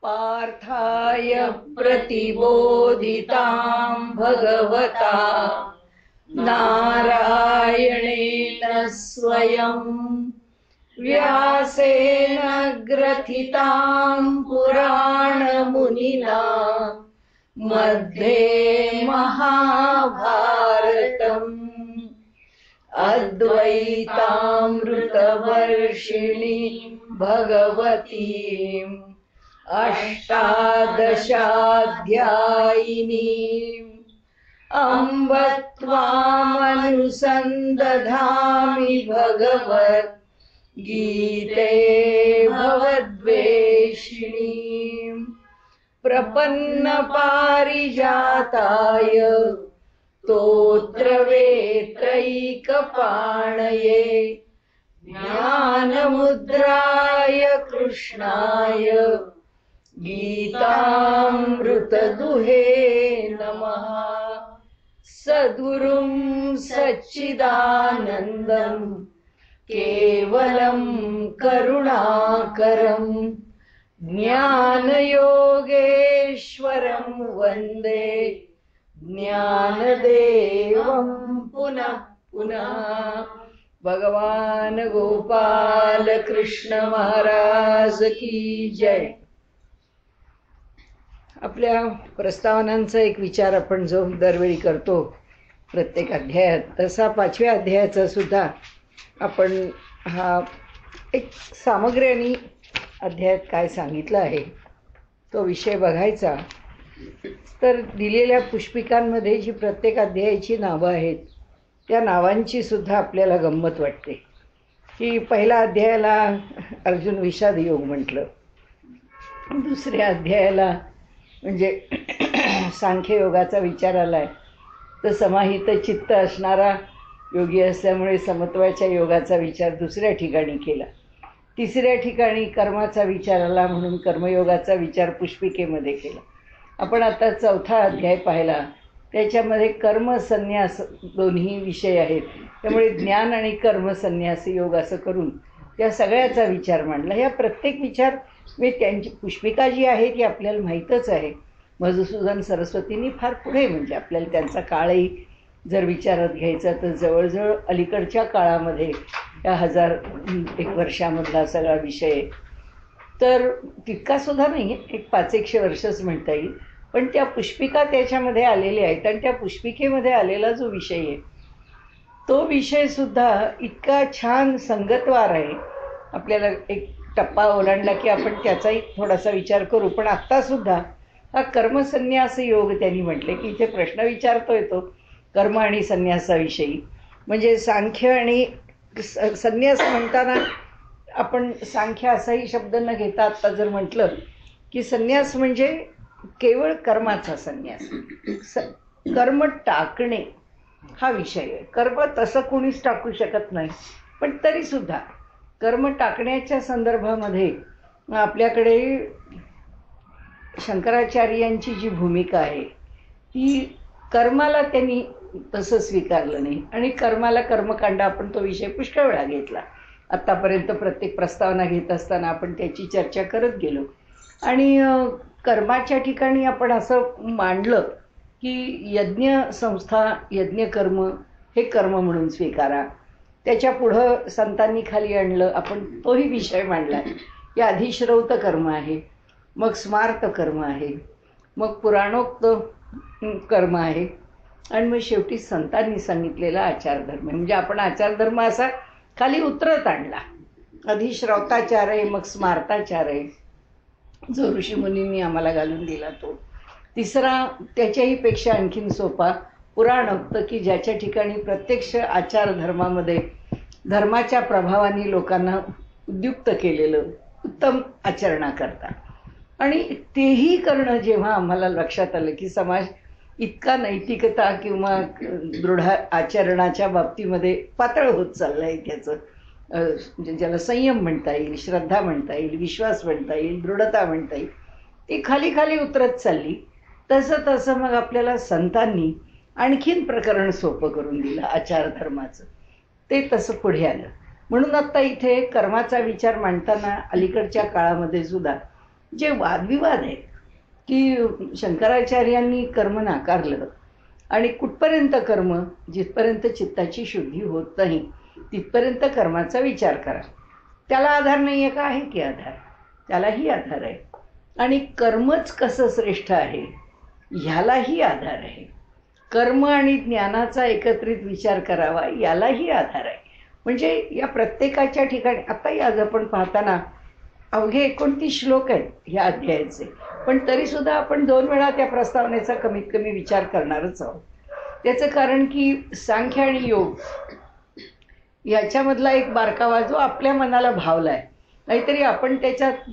पार्थाय प्रतिबोधितां भगवता नारायणेन स्वयं व्यासेन ग्रथितां पुराणमुनिना मध्ये महाभारतम् अद्वैतामृतवर्षिणीं भगवतीम् अष्टादशाध्यायिनीम् अम्ब त्वामनुसन्दधामि भगवत् गीते भवद्वेषिणीम् प्रपन्नपारिजाताय स्तोत्रवेत्रैकपाणये ज्ञानमुद्राय कृष्णाय गीतामृतदुहे नमः। सद्गुरुं सच्चिदानन्दं केवलं करुणाकरं ज्ञानयोगेश्वरं वन्दे ज्ञानदेवं पुनः पुनः। भगवान गोपाल कृष्ण महाराज की जय। आपल्या प्रस्तावनांचा एक विचार आपण जो दरवेळी करतो प्रत्येक अध्यायात, तसा 5व्या अध्यायाचा सुद्धा आपण हा एक सामग्री अध्यायात काय सांगितलं आहे तो विषय बघायचा. तर दिलेल्या पुष्पिकांमध्ये जी प्रत्येक अध्यायाची नावं आहेत त्या नावांची सुद्धा आपल्याला गंमत वाटते. की पहिल्या अध्यायाला अर्जुन विषाद योग म्हटलं, दुसऱ्या अध्यायाला म्हणजे सांख्ययोगाचा विचार आलाय, तर समाहित चित्त असणारा योगी असल्यामुळे समत्वाच्या योगाचा विचार दुसऱ्या ठिकाणी केला. तिसऱ्या ठिकाणी कर्माचा विचार आला म्हणून कर्मयोगाचा विचार पुष्पिकेमध्ये केला. आपण आता 4था अध्याय पाहिला, त्याच्यामध्ये कर्म संन्यास दोन्ही विषय आहेत, त्यामुळे ज्ञान आणि कर्म संन्यास योग असं करून त्या सगळ्याचा विचार मांडला. या प्रत्येक विचार त्यांची पुष्पिका जी आहे ती आपल्याला माहीतच आहे. मधुसूदन सरस्वतींनी फार पुढे म्हणजे आपल्याला त्यांचा काळही जर विचारात घ्यायचा तर जवळजवळ अलीकडच्या काळामध्ये या 1001 वर्षामधला सगळा विषय तर तितकासुद्धा नाही आहे, एक 500 वर्षच म्हणता येईल. पण त्या पुष्पिका त्याच्यामध्ये आलेल्या आहेत आणि त्या पुष्पिकेमध्ये आलेला जो विषय आहे तो विषयसुद्धा इतका छान संगतवार आहे. आपल्याला एक टप्पा ओलांडला की आपण त्याचाही थोडासा विचार करू. पण आत्तासुद्धा हा कर्मसन्यास योग त्यांनी म्हटले की इथे प्रश्न विचारतोय तो कर्म आणि संन्यासाविषयी. म्हणजे सांख्य आणि संन्यास म्हणताना आपण सांख्य असाही शब्द न घेता आत्ता जर म्हटलं की संन्यास म्हणजे केवळ कर्माचा संन्यास, कर्म टाकणे हा विषय आहे. कर्म तसं कोणीच टाकू शकत नाही, पण तरीसुद्धा कर्म टाकण्याच्या संदर्भामध्ये आपल्याकडे शंकराचार्यांची जी भूमिका आहे ती कर्माला त्यांनी तसं स्वीकारलं नाही आणि कर्माला कर्मकांड आपण तो विषय पुष्कळ वेळा घेतला. आत्तापर्यंत प्रत्येक प्रस्तावना घेत असताना आपण त्याची चर्चा करत गेलो आणि कर्माच्या ठिकाणी आपण असं मांडलं की यज्ञ संस्था यज्ञ कर्म हे कर्म म्हणून स्वीकारा. त्याच्या पुढं संतांनी खाली आणलं, आपण तोही विषय मांडला की आधी श्रौत कर्म आहे, मग स्मार्त कर्म आहे, मग पुराणोक्त कर्म आहे आणि मग शेवटी संतांनी सांगितलेला आचारधर्म. म्हणजे आपण आचारधर्म असा खाली उतरत आणला. आधी श्रौताचार आहे, मग स्मार्ताचार आहे जो ऋषीमुनींनी आम्हाला घालून दिला तो. तिसरा त्याच्याही पेक्षा आणखीन सोपा पुराणोक्त, की ज्याच्या ठिकाणी प्रत्यक्ष आचारधर्मामध्ये धर्माच्या प्रभावाने लोकांना उद्युक्त केलेलं उत्तम आचरणाकरता. आणि तेही करणं जेव्हा आम्हाला लक्षात आलं की समाज इतका नैतिकता किंवा दृढ आचरणाच्या बाबतीमध्ये पातळ होत चाललं आहे, त्याचं ज्याला संयम म्हणता येईल, श्रद्धा म्हणता येईल, विश्वास म्हणता येईल, दृढता म्हणता येईल, ती खाली खाली उतरत चालली. तसं तसं मग आपल्याला संतांनी आणखीन प्रकरण सोपं करून दिलं आचारधर्माचं. ते तसं पुढे आलं. म्हणून आत्ता इथे कर्माचा विचार मांडताना अलीकडच्या काळामध्ये सुद्धा जे वादविवाद आहेत की शंकराचार्यांनी कर्म नाकारलं आणि कुठपर्यंत कर्म, जिथपर्यंत चित्ताची शुद्धी होत नाही तिथपर्यंत कर्माचा विचार करा. त्याला आधार नाही आहे का? आहे की आधार, त्यालाही आधार आहे. आणि कर्मच कसं श्रेष्ठ आहे ह्यालाही आधार आहे. कर्म आणि ज्ञानाचा एकत्रित विचार करावा यालाही आधार आहे. म्हणजे या प्रत्येकाच्या ठिकाणी आता आज आपण पाहताना अवघे 29 श्लोक आहेत ह्या अध्यायाचे, पण तरीसुद्धा आपण 2 वेळा त्या प्रस्तावनेचा कमीत कमी विचार करणारच आहोत. त्याचं कारण की सांख्य आणि योग याच्यामधला एक बारकावा जो आपल्या मनाला भावला आहे. नाहीतरी आपण त्याच्यात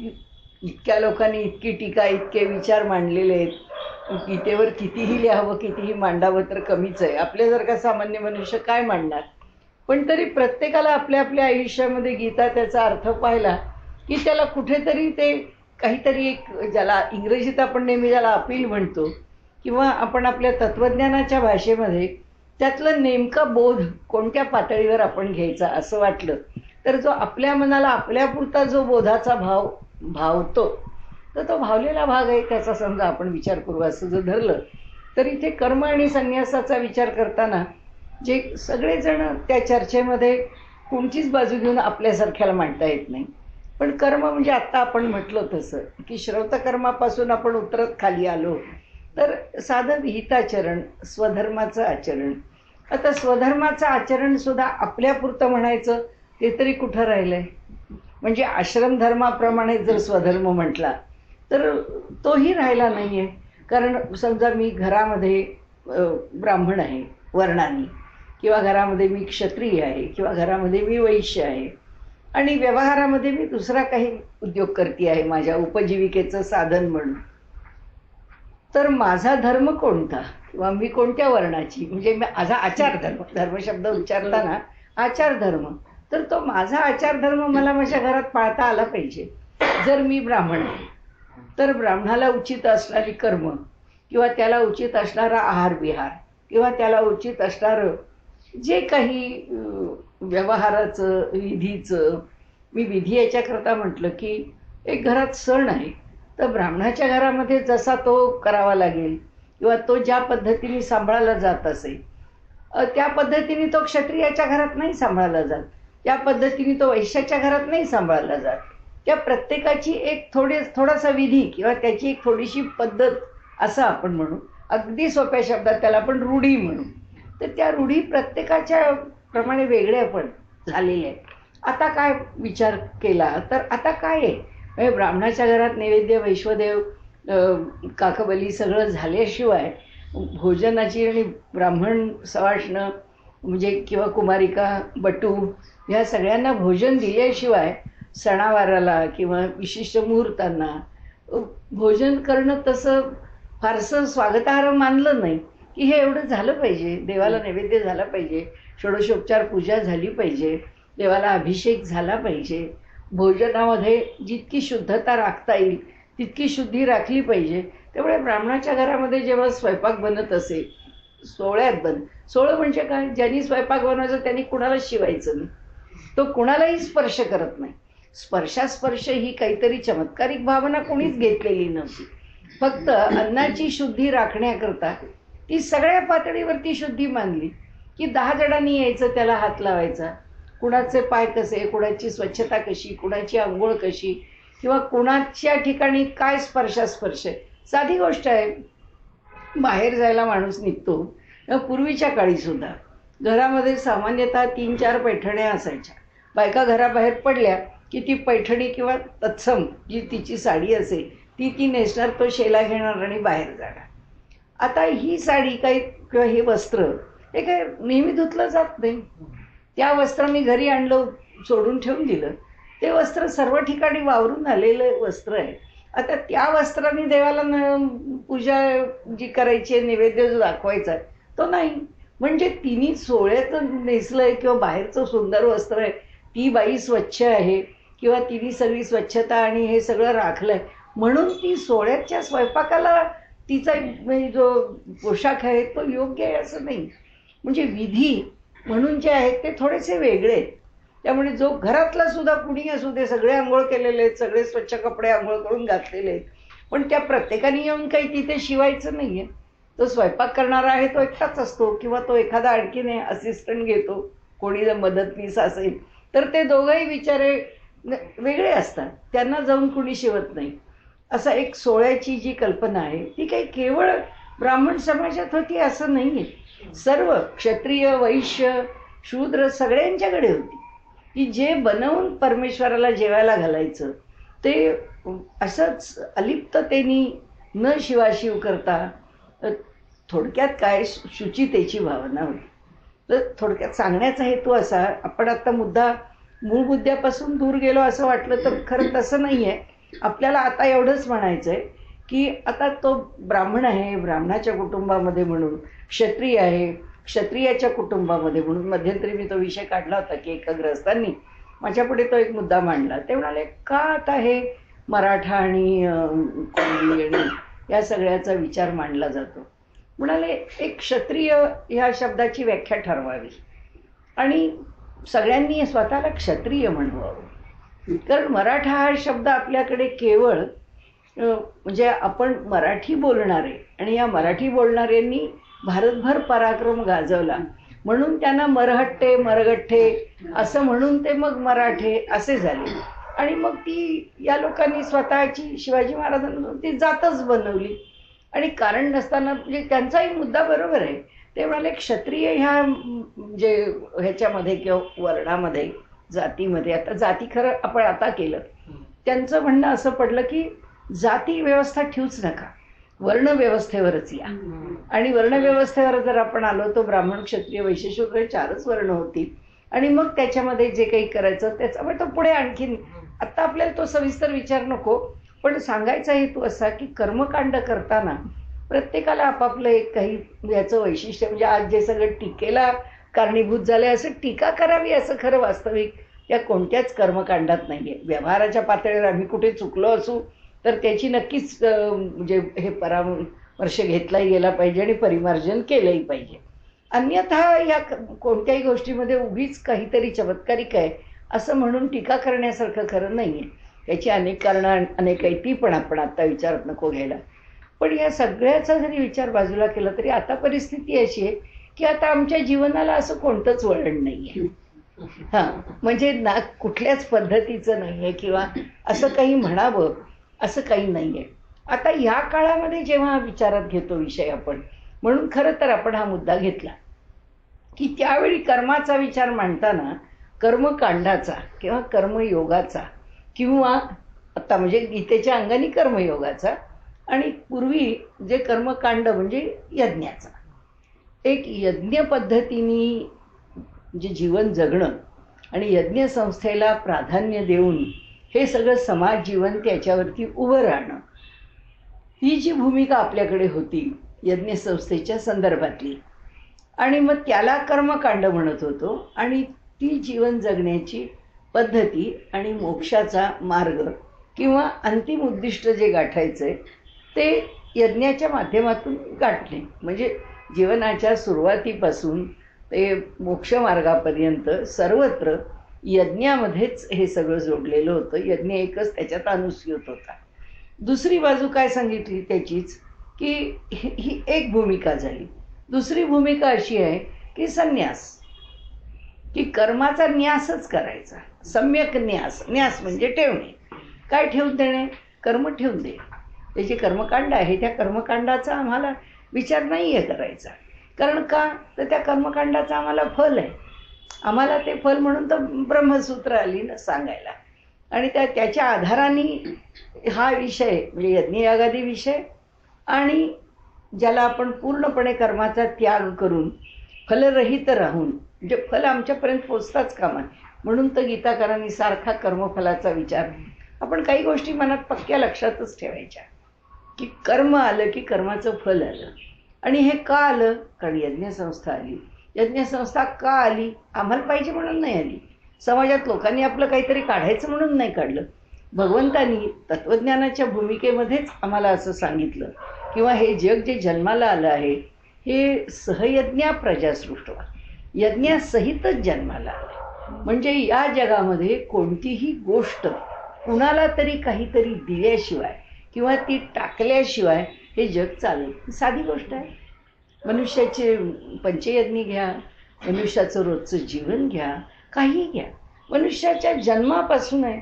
इतक्या लोकांनी इतकी टीका, इतके विचार मांडलेले आहेत. गीतेवर कितीही लिहावं, कितीही मांडावं तर कमीच आहे. आपले जर का सामान्य मनुष्य काय मांडणार? पण तरी प्रत्येकाला आपल्या आपल्या आयुष्यामध्ये गीता त्याचा अर्थ पाहिला की त्याला कुठेतरी ते काहीतरी एक, ज्याला इंग्रजीत आपण नेहमी ज्याला अपील म्हणतो किंवा आपण आपल्या तत्त्वज्ञानाच्या भाषेमध्ये त्यातलं नेमका बोध कोणत्या पातळीवर आपण घ्यायचा असं वाटलं तर जो आपल्या मनाला आपल्यापुरता जो बोधाचा भाव भावतो तर तो भावलेला भाग आहे त्याचा समजा आपण विचार करू असं जर धरलं तर इथे कर्म आणि संन्यासाचा विचार करताना जे सगळेजण त्या चर्चेमध्ये कोणतीच बाजू घेऊन आपल्यासारख्याला मांडता येत नाही. पण कर्म म्हणजे आत्ता आपण म्हटलं तसं की श्रौतकर्मापासून आपण उतरत खाली आलो तर साधं विहिताचरण, स्वधर्माचं आचरण. आता स्वधर्माचं आचरण सुद्धा आपल्यापुरतं म्हणायचं ते तरी कुठं राहिलंय? म्हणजे आश्रमधर्माप्रमाणे जर स्वधर्म म्हटला तर तोही राहिला नाही आहे. कारण समजा मी घरामध्ये ब्राह्मण आहे वर्णानी, किंवा घरामध्ये मी क्षत्रिय आहे, किंवा घरामध्ये मी वैश्य आहे आणि व्यवहारामध्ये मी दुसरा काही उद्योग करते आहे माझ्या उपजीविकेचं साधन म्हणून. तर माझा धर्म कोणता किंवा मी कोणत्या वर्णाची, म्हणजे माझा आचार धर्म, धर्मशब्द उच्चारताना आचार धर्म, तर तो माझा आचार धर्म मला माझ्या घरात पाळता आला पाहिजे. जर मी ब्राह्मण आहे तर ब्राह्मणाला उचित असणारी कर्म किंवा त्याला उचित असणारा आहार विहार किंवा त्याला उचित असणारं जे काही व्यवहाराचं विधीचं, मी विधी याच्याकरता म्हटलं की एक घरात सण आहे तर ब्राह्मणाच्या घरामध्ये जसा तो करावा लागेल किंवा तो ज्या पद्धतीने सांभाळला जात असेल त्या पद्धतीने तो क्षत्रियाच्या घरात नाही सांभाळला जात, त्या पद्धतीने तो वैश्याच्या घरात नाही सांभाळला जात. त्या प्रत्येकाची एक थोडासा विधी किंवा त्याची एक थोडीशी पद्धत असं आपण म्हणू. अगदी सोप्या शब्दात त्याला आपण रूढी म्हणू. तर त्या रूढी प्रत्येकाच्या प्रमाणे वेगळ्या पण झालेल्या आहेत. आता काय विचार केला तर आता काय आहे, म्हणजे ब्राह्मणाच्या घरात नैवेद्य, वैश्वदेव, काकबली सगळं झाल्याशिवाय भोजनाची आणि ब्राह्मण सवाष्ण म्हणजे किंवा कुमारिका, बटू ह्या सगळ्यांना भोजन दिल्याशिवाय सणावाराला किंवा विशिष्ट मुहूर्तांना भोजन करणं तसं फारसं स्वागतार्ह मानलं नाही. की हे एवढं झालं पाहिजे, देवाला नैवेद्य झाला पाहिजे, षोडशोपचार पूजा झाली पाहिजे, देवाला अभिषेक झाला पाहिजे, भोजनामध्ये जितकी शुद्धता राखता येईल तितकी शुद्धी राखली पाहिजे. त्यामुळे ब्राह्मणाच्या घरामध्ये जेव्हा स्वयंपाक बनत असेल, सोहळ्यात सोहळं म्हणजे काय, ज्यांनी स्वयंपाक बनवायचं त्यांनी कुणालाच शिवायचं नाही, तो कुणालाही स्पर्श करत नाही. स्पर्शास्पर्श ही काहीतरी चमत्कारिक भावना कोणीच घेतलेली नव्हती. फक्त अन्नाची शुद्धी राखण्याकरता ती सगळ्या पातळीवरती शुद्धी मानली की 10 जणांनी यायचं, त्याला हात लावायचा, कुणाचे पाय कसे, कुणाची स्वच्छता कशी, कुणाची आंघोळ कशी किंवा कुणाच्या ठिकाणी काय स्पर्शास्पर्श. साधी गोष्ट आहे, बाहेर जायला माणूस निघतो, पूर्वीच्या काळी सुद्धा घरामध्ये सामान्यतः 3-4 पैठण्या असायच्या. बायका घराबाहेर पडल्या की ती पैठणी किंवा तत्सम जी तिची साडी असेल ती नेसणार, तो शेला घेणार आणि बाहेर जाणार. आता ही साडी काही किंवा हे वस्त्र हे काय नेहमी धुतलं जात नाही. त्या वस्त्रांनी घरी आणलं, सोडून ठेवून दिलं, ते वस्त्र सर्व ठिकाणी वावरून आलेलं वस्त्र आहे. आता त्या वस्त्रांनी देवाला पूजा जी करायची, नैवेद्य जो दाखवायचा आहे तो नाही. म्हणजे तिने सोहळ्याचं नेसलंय किंवा बाहेरचं सुंदर वस्त्र आहे, ती बाई स्वच्छ आहे किंवा तिने सगळी स्वच्छता आणि हे सगळं राखलंय म्हणून ती सोहळ्याच्या स्वयंपाकाला तिचा जो पोशाख आहे तो योग्य आहे असं नाही. म्हणजे विधी म्हणून जे आहेत ते थोडेसे वेगळे आहेत. त्यामुळे जो घरातला सुद्धा कुणी असू दे, सगळे आंघोळ केलेले आहेत, सगळे स्वच्छ कपडे आंघोळ करून घातलेले आहेत, पण त्या प्रत्येकाने येऊन काही तिथे शिवायचं नाहीये. तो स्वयंपाक करणारा आहे तो एकटाच असतो, किंवा तो एखादा आणखीने असिस्टंट घेतो, कोणी जर मदतनीस असेल तर ते दोघंही बिचारे वेगळे असतात, त्यांना जाऊन कुणी शिवत नाही. असा एक सोहळ्याची जी कल्पना आहे ती काही केवळ ब्राह्मण समाजात होती असं नाहीये. सर्व क्षत्रिय, वैश्य, शूद्र सगळ्यांच्याकडे होती, की जे बनवून परमेश्वराला जेवायला घालायचं ते असंच अलिप्ततेने न शिवाशिव करता, थोडक्यात काय शुचितेची भावना होती. तर थोडक्यात सांगण्याचा हेतू असा, आपण आता मूळ मुद्द्यापासून दूर गेलो असं वाटलं तर खरं तसं नाही आहे. आपल्याला आता एवढंच म्हणायचं आहे की आता तो ब्राह्मण आहे, ब्राह्मणाच्या कुटुंबामध्ये म्हणून, क्षत्रिय आहे, क्षत्रियाच्या कुटुंबामध्ये म्हणून. मध्यंतरी मी तो विषय काढला होता की एका ग्रस्तांनी माझ्यापुढे तो एक मुद्दा मांडला. ते म्हणाले, का आता हे मराठा आणि कोळी आणि या सगळ्याचा विचार मांडला जातो. म्हणाले, एक क्षत्रिय ह्या शब्दाची व्याख्या ठरवावी आणि सगळ्यांनी स्वतःला क्षत्रिय म्हणवावं. कारण मराठा हा शब्द आपल्याकडे केवळ म्हणजे आपण मराठी बोलणारे, आणि या मराठी बोलणाऱ्यांनी भारतभर पराक्रम गाजवला म्हणून त्यांना मरहट्टे, मरगट्ठे असं म्हणून ते मग मराठे असे झाले. आणि मग ती या लोकांनी स्वतःची शिवाजी महाराजांना ती जातच बनवली. आणि कारण नसताना, म्हणजे त्यांचाही मुद्दा बरोबर आहे. ते म्हणाले, क्षत्रिय ह्या म्हणजे ह्याच्यामध्ये किंवा वर्णामध्ये, जातीमध्ये, आता जाती खरं आपण आता केलं, त्यांचं म्हणणं असं पडलं की जाती व्यवस्था ठेवूच नका, वर्ण व्यवस्थेवरच या. आणि वर्ण व्यवस्थेवर जर आपण आलो तर ब्राह्मण, क्षत्रिय, वैश्य, शूद्र 4च वर्ण होतील. आणि मग त्याच्यामध्ये जे काही करायचं त्याचा तो पुढे आणखीन, आता आपल्याला तो सविस्तर विचार नको, पण सांगायचा हेतू असा की कर्मकांड करताना प्रत्येकाला आपापलं एक काही याचं वैशिष्ट्य, म्हणजे आज जे सगळं टीकेला कारणीभूत झाले असं टीका करावी असं खरं वास्तविक या कोणत्याच कर्मकांडात नाहीये. व्यवहाराच्या पातळीवर आम्ही कुठे चुकलो असू तर त्याची नक्कीच म्हणजे हे परामर्श घेतलाही गेला पाहिजे आणि परिमार्जन केलंही पाहिजे. अन्यथा या कोणत्याही गोष्टीमध्ये उगीच काहीतरी चमत्कारिक आहे असं म्हणून टीका करण्यासारखं खरं नाहीये. त्याची अनेक कारणं अनेक आहेत, ती पण आपण आता विचारात नको घ्यायला. पण या सगळ्याचा जरी विचार बाजूला केला तरी आता परिस्थिती अशी आहे की आता आमच्या जीवनाला असं कोणतंच वळण नाहीये. म्हणजे ना कुठल्याच पद्धतीचं नाहीये किंवा असं काही म्हणावं असं काही नाहीये. आता या काळामध्ये जेव्हा विचारात घेतो विषय आपण, म्हणून खरं तर आपण हा मुद्दा घेतला की त्यावेळी कर्माचा विचार मांडताना कर्मकांडाचा किंवा कर्मयोगाचा, किंवा आता म्हणजे गीतेच्या अंगाने कर्मयोगाचा, आणि पूर्वी जे कर्मकांड म्हणजे यज्ञाचा, एक यज्ञ पद्धतीने जे जीवन जगणं आणि यज्ञ संस्थेला प्राधान्य देऊन हे सगळं समाज जीवन त्याच्यावरती उभं राहणं, ही जी भूमिका आपल्याकडे होती यज्ञ संस्थेच्या संदर्भातली, आणि मग त्याला कर्मकांड म्हणत होतो. आणि ती जीवन जगण्याची पद्धती आणि मोक्षाचा मार्ग किंवा अंतिम उद्दिष्ट जे गाठायचंय ते यज्ञाच्या माध्यमातून गाठणे. म्हणजे जीवनाच्या सुरुवातीपासून ते मोक्षमार्गापर्यंत सर्वत्र यज्ञामध्येच हे सगळं जोडलेलं होतं. यज्ञ एकच त्याच्यात अनुस्यूत होता. दुसरी बाजू काय सांगितली त्याचीच, की ही एक भूमिका झाली. दुसरी भूमिका अशी आहे की संन्यास, की कर्माचा न्यासच करायचा, सम्यक न्यास. न्यास म्हणजे ठेवणे. काय ठेवून देणे? कर्म ठेवून दे. ते जे कर्मकांड आहे त्या कर्मकांडाचा आम्हाला विचार नाही आहे करायचा. कारण का तर त्या कर्मकांडाचं आम्हाला फल आहे. आम्हाला ते फल म्हणून तर ब्रह्मसूत्र आली ना सांगायला. आणि त्याच्या आधाराने हा विषय म्हणजे यज्ञयागादी विषय, आणि ज्याला आपण पूर्णपणे कर्माचा त्याग करून फलरहित राहून, म्हणजे फल आमच्यापर्यंत पोचताच कामा, म्हणून तर गीताकारांनी सारखा कर्मफलाचा विचार, आपण काही गोष्टी मनात पक्क्या लक्षातच ठेवायच्या की कर्म आलं की कर्माचं फल आलं. आणि हे का आलं? कारण यज्ञसंस्था आली. यज्ञसंस्था का आली? आम्हाला पाहिजे म्हणून नाही आली. समाजात लोकांनी आपलं काहीतरी काढायचं म्हणून नाही काढलं. भगवंतांनी तत्त्वज्ञानाच्या भूमिकेमध्येच आम्हाला असं सांगितलं, किंवा हे जग जे जन्माला आलं आहे हे सहयज्ञा प्रजासृष्टवा, यज्ञासहितच जन्माला आलं. म्हणजे या जगामध्ये कोणतीही गोष्ट कुणाला तरी काहीतरी दिल्याशिवाय किंवा ती टाकल्याशिवाय हे जग चालेल. साधी गोष्ट आहे. मनुष्याचे पंचयज्ञ घ्या, मनुष्याचं रोजचं जीवन घ्या, काही घ्या. मनुष्याच्या जन्मापासून आहे.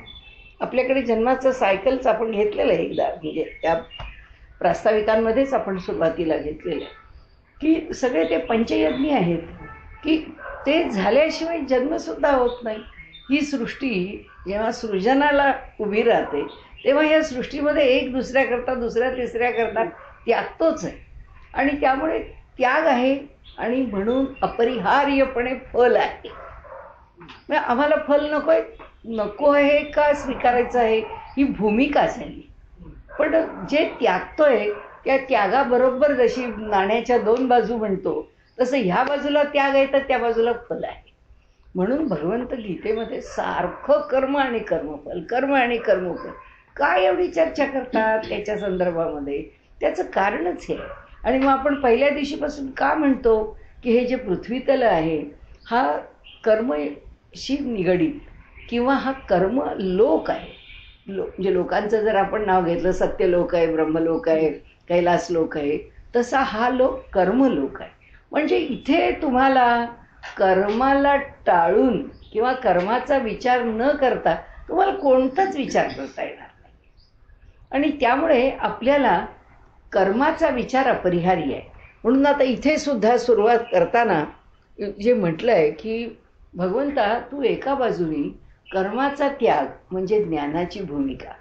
आपल्याकडे जन्माचं सायकलच आपण घेतलेलं आहे एकदा, म्हणजे त्या प्रास्ताविकांमध्येच आपण सुरुवातीला घेतलेलं आहे की सगळे ते पंचयज्ञ आहेत की ते झाल्याशिवाय जन्मसुद्धा होत नाही. ही सृष्टी जेव्हा सृजनाला उभी राहते तेव्हा या सृष्टीमध्ये एक दुसऱ्याकरता दुसऱ्या तिसऱ्याकरता त्यागतोच आहे. आणि त्यामुळे त्याग आहे आणि म्हणून अपरिहार्यपणे फल आहे. आम्हाला फल नको आहे का स्वीकारायचं आहे ही भूमिका झाली. पण जे त्यागतोय त्या त्यागाबरोबर जशी नाण्याच्या दोन बाजू म्हणतो तसं ह्या बाजूला त्याग आहे तर त्या बाजूला फल आहे. म्हणून भगवंत गीतेमध्ये सारखं कर्म आणि कर्मफल, कर्म आणि कर्मफल काय एवढी चर्चा करतात त्याच्या संदर्भामध्ये. त्याचं कारणच हे. आणि मग आपण पहिल्या दिवशीपासून का म्हणतो की हे जे पृथ्वीतल आहे हा कर्मशी निगडीत किंवा हा कर्म लोक आहे. म्हणजे लोकांचं जर आपण नाव घेतलं, सत्यलोक आहे, ब्रह्मलोक आहे, कैलास लोक आहे, तसा हा लोक कर्मलोक आहे. म्हणजे इथे तुम्हाला कर्माला टाळून किंवा कर्माचा विचार न करता तुम्हाला कोणताच विचार करता येणार नाही. आणि त्यामुळे आपल्याला कर्माचा विचार अपरिहार्य आहे. म्हणून आता इथे सुद्धा सुरुवात करताना जे म्हटलं आहे की भगवंता तू एका बाजूनी कर्माचा त्याग म्हणजे ज्ञानाची भूमिका,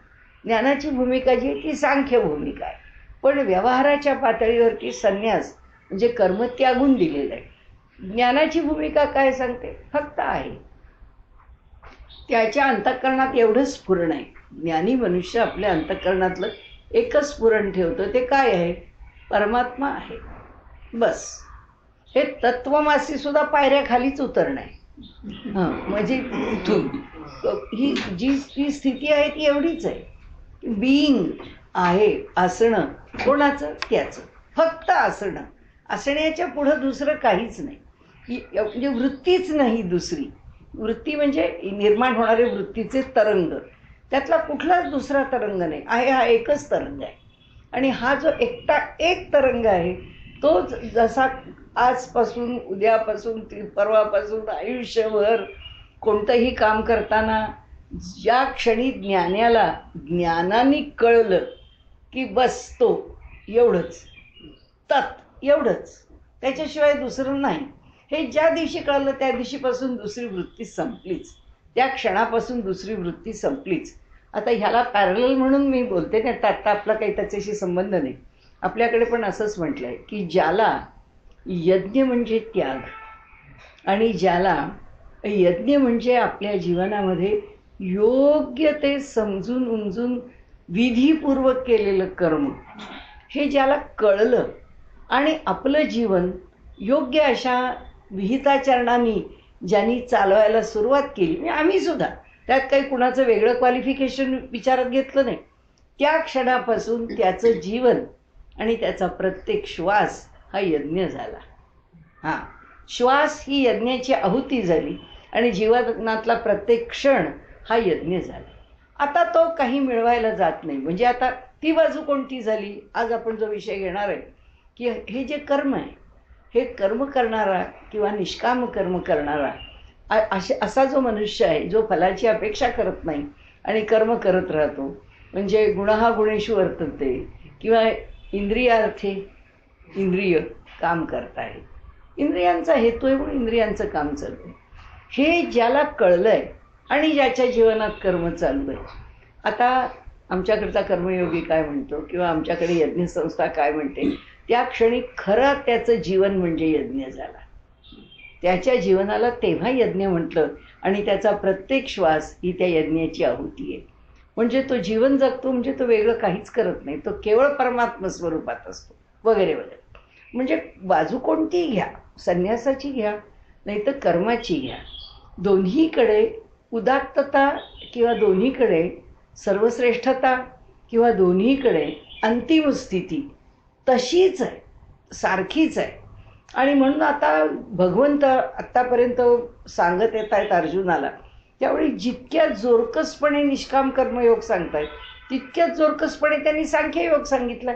ज्ञानाची भूमिका जी ती सांख्य भूमिका आहे, पण व्यवहाराच्या पातळीवरती संन्यास म्हणजे कर्म त्यागून दिलेलं आहे. ज्ञानाची भूमिका काय सांगते? फक्त आहे. त्याच्या अंतःकरणात एवढंच स्फुरण आहे. ज्ञानी मनुष्य आपल्या अंतःकरणातलं एकच स्फुरण ठेवतो, ते काय आहे? परमात्मा आहे, बस. हे तत्वमासी सुद्धा पायऱ्या खालीच उतरणं आहे. म्हणजे ही जी स्थिती आहे ती एवढीच आहे. बीइंग आहे, असणं. कोणाचं? त्याचं. फक्त असणं. असण्याच्या पुढं दुसरं काहीच नाही. म्हणजे वृत्तीच नाही दुसरी. वृत्ती म्हणजे निर्माण होणारे वृत्तीचे तरंग, त्यातला कुठलाच दुसरा तरंग नाही आहे. हा एकच तरंग आहे. आणि हा जो एकटा एक तरंग आहे तो जसा आजपासून, उद्यापासून, परवापासून आयुष्यभर कोणतंही काम करताना ज्या क्षणी ज्ञानाने कळलं की बस तो एवढंच, एवढंच, त्याच्याशिवाय दुसरं नाही, हे ज्या दिवशी कळलं त्या दिवशीपासून दुसरी वृत्ती संपलीच. त्या क्षणापासून दुसरी वृत्ती संपलीच. आता ह्याला पॅरलल म्हणून मी बोलते नाही, तर आत्ता आपला काही त्याच्याशी संबंध नाही. आपल्याकडे पण असंच म्हटलं आहे की ज्याला यज्ञ म्हणजे त्याग आणि ज्याला यज्ञ म्हणजे आपल्या जीवनामध्ये योग्य ते समजून उमजून विधीपूर्वक केलेलं कर्म, हे ज्याला कळलं आणि आपलं जीवन योग्य अशा विहिताचरणांनी ज्यांनी चालवायला सुरुवात केली, म्हणजे आम्ही सुद्धा त्यात काही कुणाचं वेगळं क्वालिफिकेशन विचारात घेतलं नाही, त्या क्षणापासून त्याचं जीवन आणि त्याचा प्रत्येक श्वास हा यज्ञ झाला. हां, श्वास ही यज्ञाची आहुती झाली आणि जीवनातला प्रत्येक क्षण हा यज्ञ झाला. आता तो काही मिळवायला जात नाही. म्हणजे आता ती बाजू कोणती झाली? आज आपण जो विषय घेणार आहे की हे जे कर्म आहे, हे कर्म करणारा किंवा निष्काम कर्म करणारा असा जो मनुष्य आहे जो फलाची अपेक्षा करत नाही आणि कर्म करत राहतो, म्हणजे गुणहा गुणेषु वर्तते किंवा इंद्रियार्थे इंद्रिय काम करतायत, इंद्रियांचा हेतू आहे म्हणून इंद्रियांचं काम चालू आहे, हे ज्याला कळलंय आणि ज्याच्या जीवनात कर्म चालू आहे. आता आमच्याकडचा कर्मयोगी काय म्हणतो किंवा आमच्याकडे यज्ञसंस्था काय म्हणते, त्या क्षणी खरं त्याचं जीवन म्हणजे यज्ञ झाला. त्याच्या जीवनाला तेव्हा यज्ञ म्हटलं आणि त्याचा प्रत्येक श्वास ही त्या यज्ञाची आहुती आहे. म्हणजे तो जीवन जगतो, म्हणजे तो वेगळं काहीच करत नाही, तो केवळ परमात्मा स्वरूपात असतो वगैरे वगैरे. म्हणजे बाजू कोणतीही घ्या, संन्यासाची घ्या नाही तर कर्माची घ्या, दोन्हीकडे उदात्तता किंवा दोन्हीकडे सर्वश्रेष्ठता किंवा दोन्हीकडे अंतिम स्थिती तशीच आहे, सारखीच आहे. आणि म्हणून आता भगवंत आत्तापर्यंत सांगत येत आहेत अर्जुनाला, त्यावेळी जितक्या जोरकसपणे निष्काम कर्मयोग सांगतायत तितक्याच जोरकसपणे त्यांनी सांख्ययोग सांगितलं.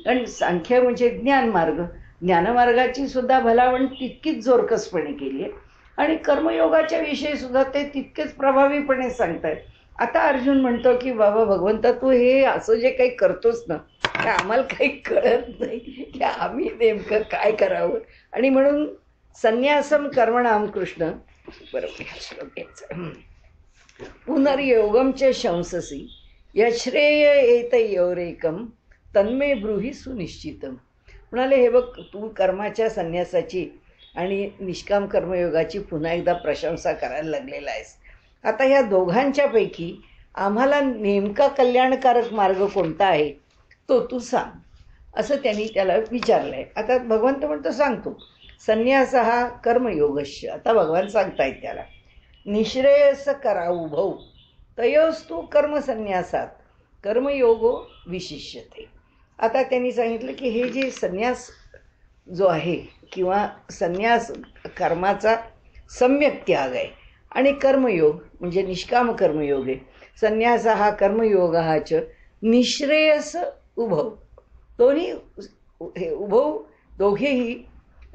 कारण सांख्य म्हणजे ज्ञानमार्ग, ज्ञानमार्गाची सुद्धा भलावण तितकीच जोरकसपणे केली आहे आणि कर्मयोगाच्या विषयी सुद्धा ते तितकेच प्रभावीपणे सांगतायत. आता अर्जुन म्हणतो की बाबा भगवंता, तू हे असं जे काही करतोस ना, ते आम्हाला काही कळत नाही की आम्ही नेमकं काय करावं. आणि म्हणून संन्यासम कर्मणाम कृष्ण, बरोबर हा श्लोक घ्यायचा, पुनर्योगमचे शंससी यश्रेय एतयोरेकम तन्मे ब्रूहि सुनिश्चितम. म्हणाले, हे बघ, तू कर्माच्या संन्यासाची आणि निष्काम कर्मयोगाची पुन्हा एकदा प्रशंसा करायला लागलेला आहेस. आता ह्या दोघांच्यापैकी आम्हाला नेमका कल्याणकारक मार्ग कोणता आहे तो तू सांग, असं त्यांनी त्याला विचारलं आहे. आता भगवंत म्हणतो, सांगतो, संन्यास हा कर्मयोगश्य. आता भगवान सांगतायत त्याला, निःश्रेयस कराउभौ तयोस्तु कर्मसन्यासात कर्मयोगो विशिष्यते. आता त्यांनी सांगितलं की हे जे संन्यास जो आहे किंवा संन्यास कर्माचा सम्यक त्याग आहे आणि कर्मयोग म्हणजे निष्काम कर्मयोग आहे. संन्यास हा कर्मयोग हाच निःश्रेयस उभव, दोन्ही हे उभव दोघेही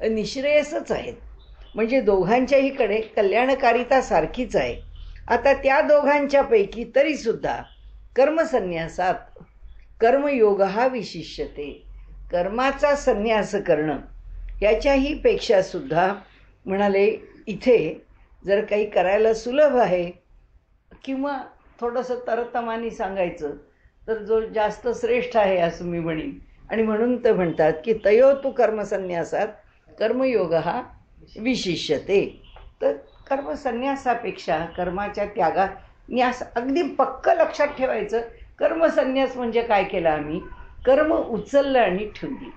निःश्रेयसच आहेत. म्हणजे दोघांच्याहीकडे कल्याणकारिता सारखीच आहे. आता त्या दोघांच्यापैकी तरीसुद्धा कर्मसन्यासात कर्मयोग हा विशिष्यते, कर्माचा संन्यास करणं याच्याही पेक्षा सुद्धा म्हणाले, इथे जर काही करायला सुलभ आहे किंवा थोडंसं तरतमानी सांगायचं तर जो जास्त श्रेष्ठ आहे असं मी म्हणेन. आणि म्हणून ते म्हणतात की तयो तू कर्मसन्यासात कर्मयोग हा विशिष्यते. तर कर्मसन्यासापेक्षा कर्माच्या त्यागा न्यास अगदी पक्क लक्षात ठेवायचं. कर्मसन्यास म्हणजे काय केलं आम्ही, कर्म उचललं आणि ठेवली,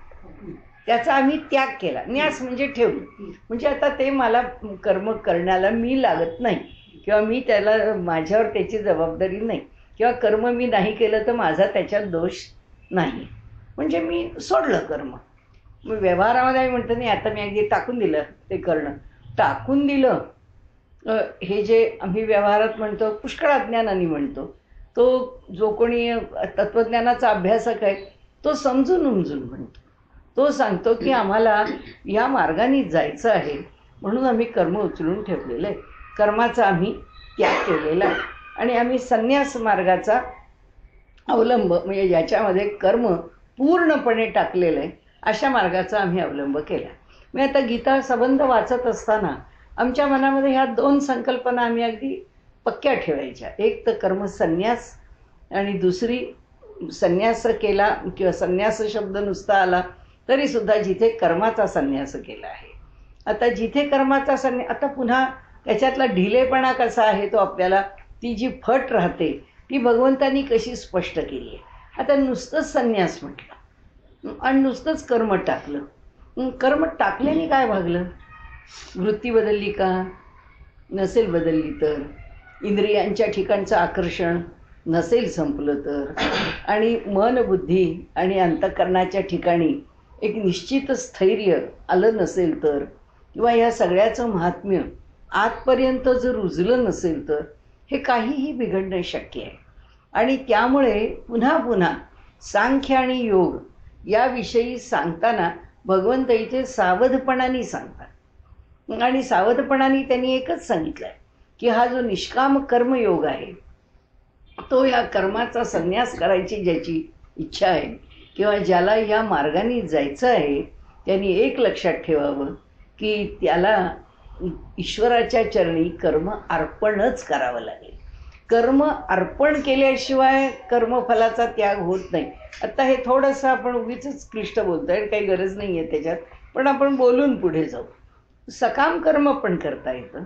त्याचा आम्ही त्याग केला. न्यास म्हणजे ठेवलं, म्हणजे आता ते मला कर्म करण्याला मी लागत नाही किंवा मी त्याला माझ्यावर त्याची जबाबदारी नाही किंवा कर्म मी नाही केलं तर माझा त्याच्यात दोष नाही, म्हणजे मी सोडलं कर्म. मग व्यवहारामध्ये आम्ही म्हणतो नाही, आता मी अगदी टाकून दिलं ते करणं, टाकून दिलं. हे जे आम्ही व्यवहारात म्हणतो पुष्कळाज्ञानाने म्हणतो, तो जो कोणी तत्त्वज्ञानाचा अभ्यासक आहे तो समजून उमजून म्हणतो. तो सांगतो की आम्हाला या मार्गाने जायचं आहे म्हणून आम्ही कर्म उचलून ठेवलेलं आहे, कर्माचा आम्ही त्याग केलेला आहे आणि आम्ही संन्यास मार्गाचा अवलंब म्हणजे ज्याच्यामध्ये कर्म पूर्णपणे टाकलेलं आहे अशा मार्गाचा आम्ही अवलंब केला. मी आता गीता संबंध वाचत असताना आमच्या मनामध्ये ह्या दोन संकल्पना आम्ही अगदी पक्क्या ठेवायच्या. एक तर कर्मसन्यास आणि दुसरी संन्यास केला किंवा संन्यास शब्द नुसता आला तरीसुद्धा जिथे कर्माचा संन्यास केला आहे. आता जिथे कर्माचा संन्यास, आता पुन्हा त्याच्यातला ढिलेपणा कसा आहे तो आपल्याला, ती जी फट राहते ती भगवंतांनी कशी स्पष्ट केली आहे. आता नुसतंच संन्यास म्हटलं आणि नुसतंच कर्म टाकलं, कर्म टाकल्याने काय भागलं, वृत्ती बदलली का, नसेल बदलली तर, इंद्रियांच्या ठिकाणचं आकर्षण नसेल संपलं तर, आणि मन बुद्धी आणि अंतःकरणाच्या ठिकाणी एक निश्चित स्थैर्य आलं नसेल तर, किंवा या सगळ्याचं महात्म्य आतपर्यंत जर रुजलं नसेल तर हे काहीही बिघडणं शक्य आहे. आणि त्यामुळे पुन्हा पुन्हा सांख्य आणि योग याविषयी सांगताना भगवंत इथे सावधपणाने सांगतात आणि सावधपणाने त्यांनी एकच सांगितलं आहे की हा जो निष्काम कर्मयोग आहे तो या कर्माचा संन्यास करायची ज्याची इच्छा आहे किंवा ज्याला या मार्गाने जायचं आहे त्यांनी एक लक्षात ठेवावं की त्याला ईश्वराच्या चरणी कर्म अर्पणच करावं लागेल. कर्म अर्पण केल्याशिवाय कर्मफलाचा त्याग होत नाही. आता हे थोडंसं आपण उगीच क्लिष्ट बोलतो आहे, काही गरज नाही आहे त्याच्यात, पण आपण बोलून पुढे जाऊ. सकाम कर्म पण करता येतं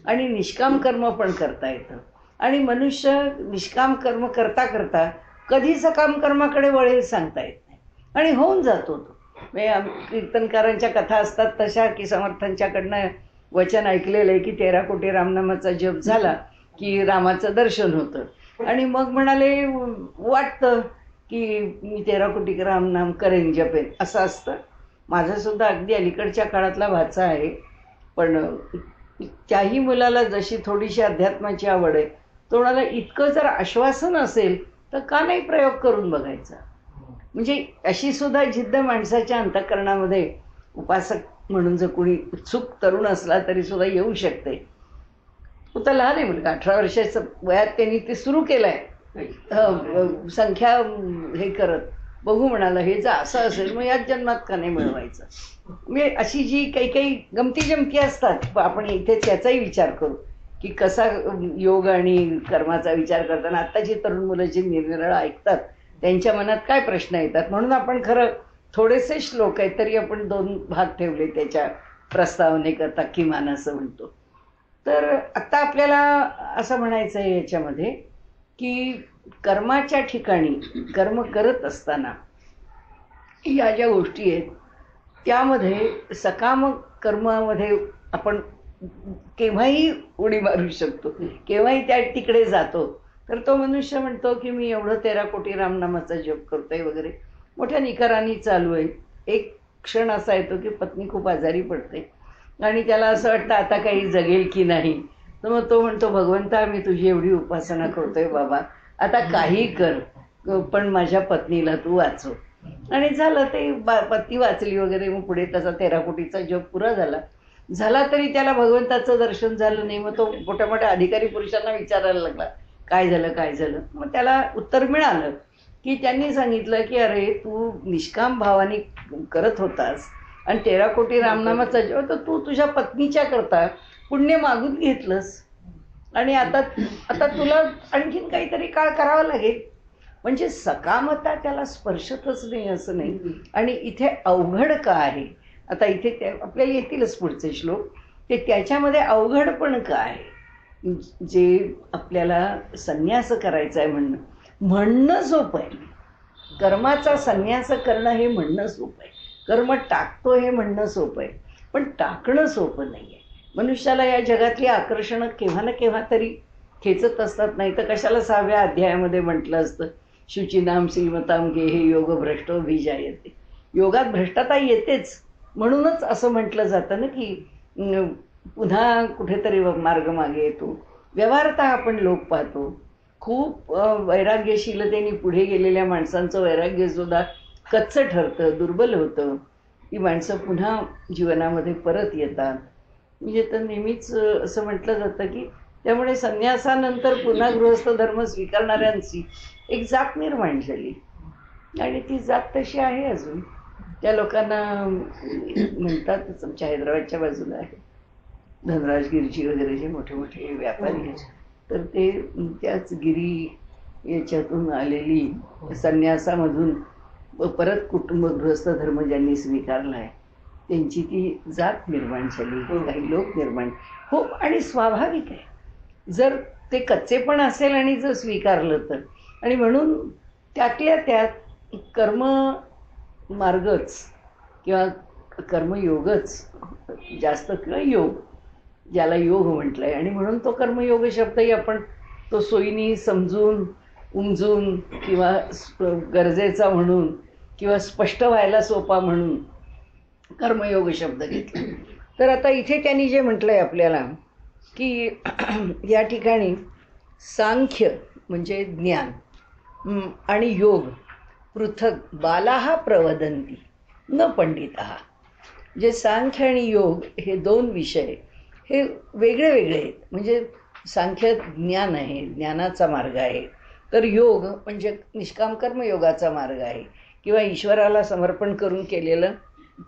आणि निष्काम कर्म पण करता येतं आणि मनुष्य निष्काम कर्म करता करता कधी सकाम कर्माकडे वळेल सांगता येत नाही आणि होऊन जातो तो. म्हणजे कीर्तनकारांच्या कथा असतात तशा की समर्थांच्याकडनं वचन ऐकलेलं आहे की 13 कोटी रामनामाचा जप झाला की रामाचं दर्शन होतं आणि मग म्हणाले वाटतं की मी 13 कोटी रामनाम करेन जपेन, असं असतं. माझासुद्धा अगदी अलीकडच्या काळातला भाचा आहे, पण त्याही मुलाला जशी थोडीशी अध्यात्माची आवड आहे, तो म्हणाला इतकं जर आश्वासन असेल तर का नाही प्रयोग करून बघायचा. म्हणजे अशी सुद्धा जिद्द माणसाच्या अंतःकरणामध्ये उपासक म्हणून जर कोणी उत्सुक तरुण असला तरी सुद्धा येऊ शकते. तो तर लहान आहे मुलगा, 18 वर्षाचं वयात त्यांनी ते सुरू केलं आहे संख्या हे करत. बघू म्हणाला, हे जर असं असेल मग याच जन्मात का नाही मिळवायचं. म्हणजे अशी जी काही काही गमती जमती असतात, आपण इथे त्याचाही विचार करू की कसा योग आणि कर्माचा विचार करताना आत्ताची तरुण मुलं जी निरनिराळं ऐकतात त्यांच्या मनात काय प्रश्न येतात. म्हणून आपण खरं थोडेसे श्लोक आहेत तरी आपण 2 भाग ठेवले त्याच्या प्रस्तावनेकरता किमान असं म्हणतो. तर आत्ता आपल्याला असं म्हणायचं आहे याच्यामध्ये की कर्माच्या ठिकाणी कर्म करत असताना या ज्या गोष्टी आहेत त्यामध्ये सकाम कर्मामध्ये आपण केव्हाही उडी मारू शकतो, केव्हाही त्या तिकडे जातो. तर तो मनुष्य म्हणतो की मी एवढं 13 कोटी रामनामाचा जप करतोय वगैरे, मोठ्या निकरांनी चालू आहे. एक क्षण असा येतो की पत्नी खूप आजारी पडते आणि त्याला असं वाटतं आता काही जगेल की नाही. तर मग तो म्हणतो, भगवंता मी तुझी एवढी उपासना करतोय बाबा, आता काही कर पण माझ्या पत्नीला तू वाचव. आणि झालं ते पत्नी वाचली वगैरे. मग पुढे त्याचा 13 कोटीचा जप पुरा झाला तरी त्याला भगवंताचं दर्शन झालं नाही. मग तो मोठ्या मोठ्या अधिकारी पुरुषांना विचारायला लागला, काय झालं. मग त्याला उत्तर मिळालं की त्यांनी सांगितलं की अरे तू निष्काम भावाने करत होतास आणि 13 कोटी रामनामाचा जप तर तू तुझ्या पत्नीच्या करता पुण्य मागून घेतलंस आणि आता तुला आणखीन काहीतरी काळ करावा लागेल. म्हणजे सकामता त्याला स्पर्शतच नाही असं नाही. आणि इथे अवघड का आहे, आता इथे आपल्याला येतीलच पुढचे श्लोक, ते त्याच्यामध्ये अवघड पण का आहे. जे आपल्याला संन्यास करायचा आहे म्हणणं सोपं आहे. कर्माचा संन्यास करणं हे म्हणणं सोपं आहे. कर्म टाकतो हे म्हणणं सोपं आहे, पण टाकणं सोपं नाही आहे. मनुष्याला या जगातली आकर्षणं केव्हा ना केव्हा तरी खेचत असतात. नाही तर कशाला 6व्या अध्यायामध्ये म्हटलं असतं, शुचिनाम श्रीमताम गेहे योग भ्रष्टो भिजायते. योगात भ्रष्टता येतेच म्हणूनच असं म्हटलं जातं ना की पुन्हा कुठेतरी मार्ग मागे येतो. व्यवहारतः आपण लोक पाहतो खूप वैराग्यशीलतेने पुढे गेलेल्या माणसांचं वैराग्यसुद्धा कच्चं ठरतं, दुर्बल होतं. ती माणसं पुन्हा जीवनामध्ये परत येतात. म्हणजे तर नेहमीच असं म्हटलं जातं की त्यामुळे संन्यासानंतर पुन्हा गृहस्थ धर्म स्वीकारणाऱ्यांची एक जात निर्माण झाली आणि ती जात तशी आहे अजून. त्या लोकांना म्हणतातच, आमच्या हैदराबादच्या बाजूला आहे धनराजगिरीची वगैरे जे मोठे मोठे व्यापारी आहेत, तर ते त्याच गिरी याच्यातून आलेली संन्यासामधून परत कुटुंब गृहस्थ धर्म ज्यांनी स्वीकारला आहे त्यांची ती जात निर्माण झाली, काही लोक निर्माण हो. आणि स्वाभाविक आहे जर ते कच्चे पण असेल आणि जर स्वीकारलं तर. आणि म्हणून त्यातल्या त्यात कर्म मार्गच किंवा कर्मयोगच जास्त किंवा योग ज्याला योग म्हटलं आहे. आणि म्हणून तो कर्मयोग शब्दही आपण तो सोयीनी समजून उमजून किंवा गरजेचा म्हणून किंवा स्पष्ट व्हायला सोपा म्हणून कर्मयोग शब्द घेतला. तर आता इथे त्यांनी जे म्हटलं आहे आपल्याला की या ठिकाणी सांख्य म्हणजे ज्ञान आणि योग पृथक बालाहा प्रवदंती न पंडितः. जे सांख्य आणि योग हे 2 विषय हे वेगळे वेगळे आहेत. म्हणजे सांख्य ज्ञान आहे, ज्ञानाचा मार्ग आहे, तर योग म्हणजे निष्काम कर्मयोगाचा मार्ग आहे किंवा ईश्वराला समर्पण करून केलेलं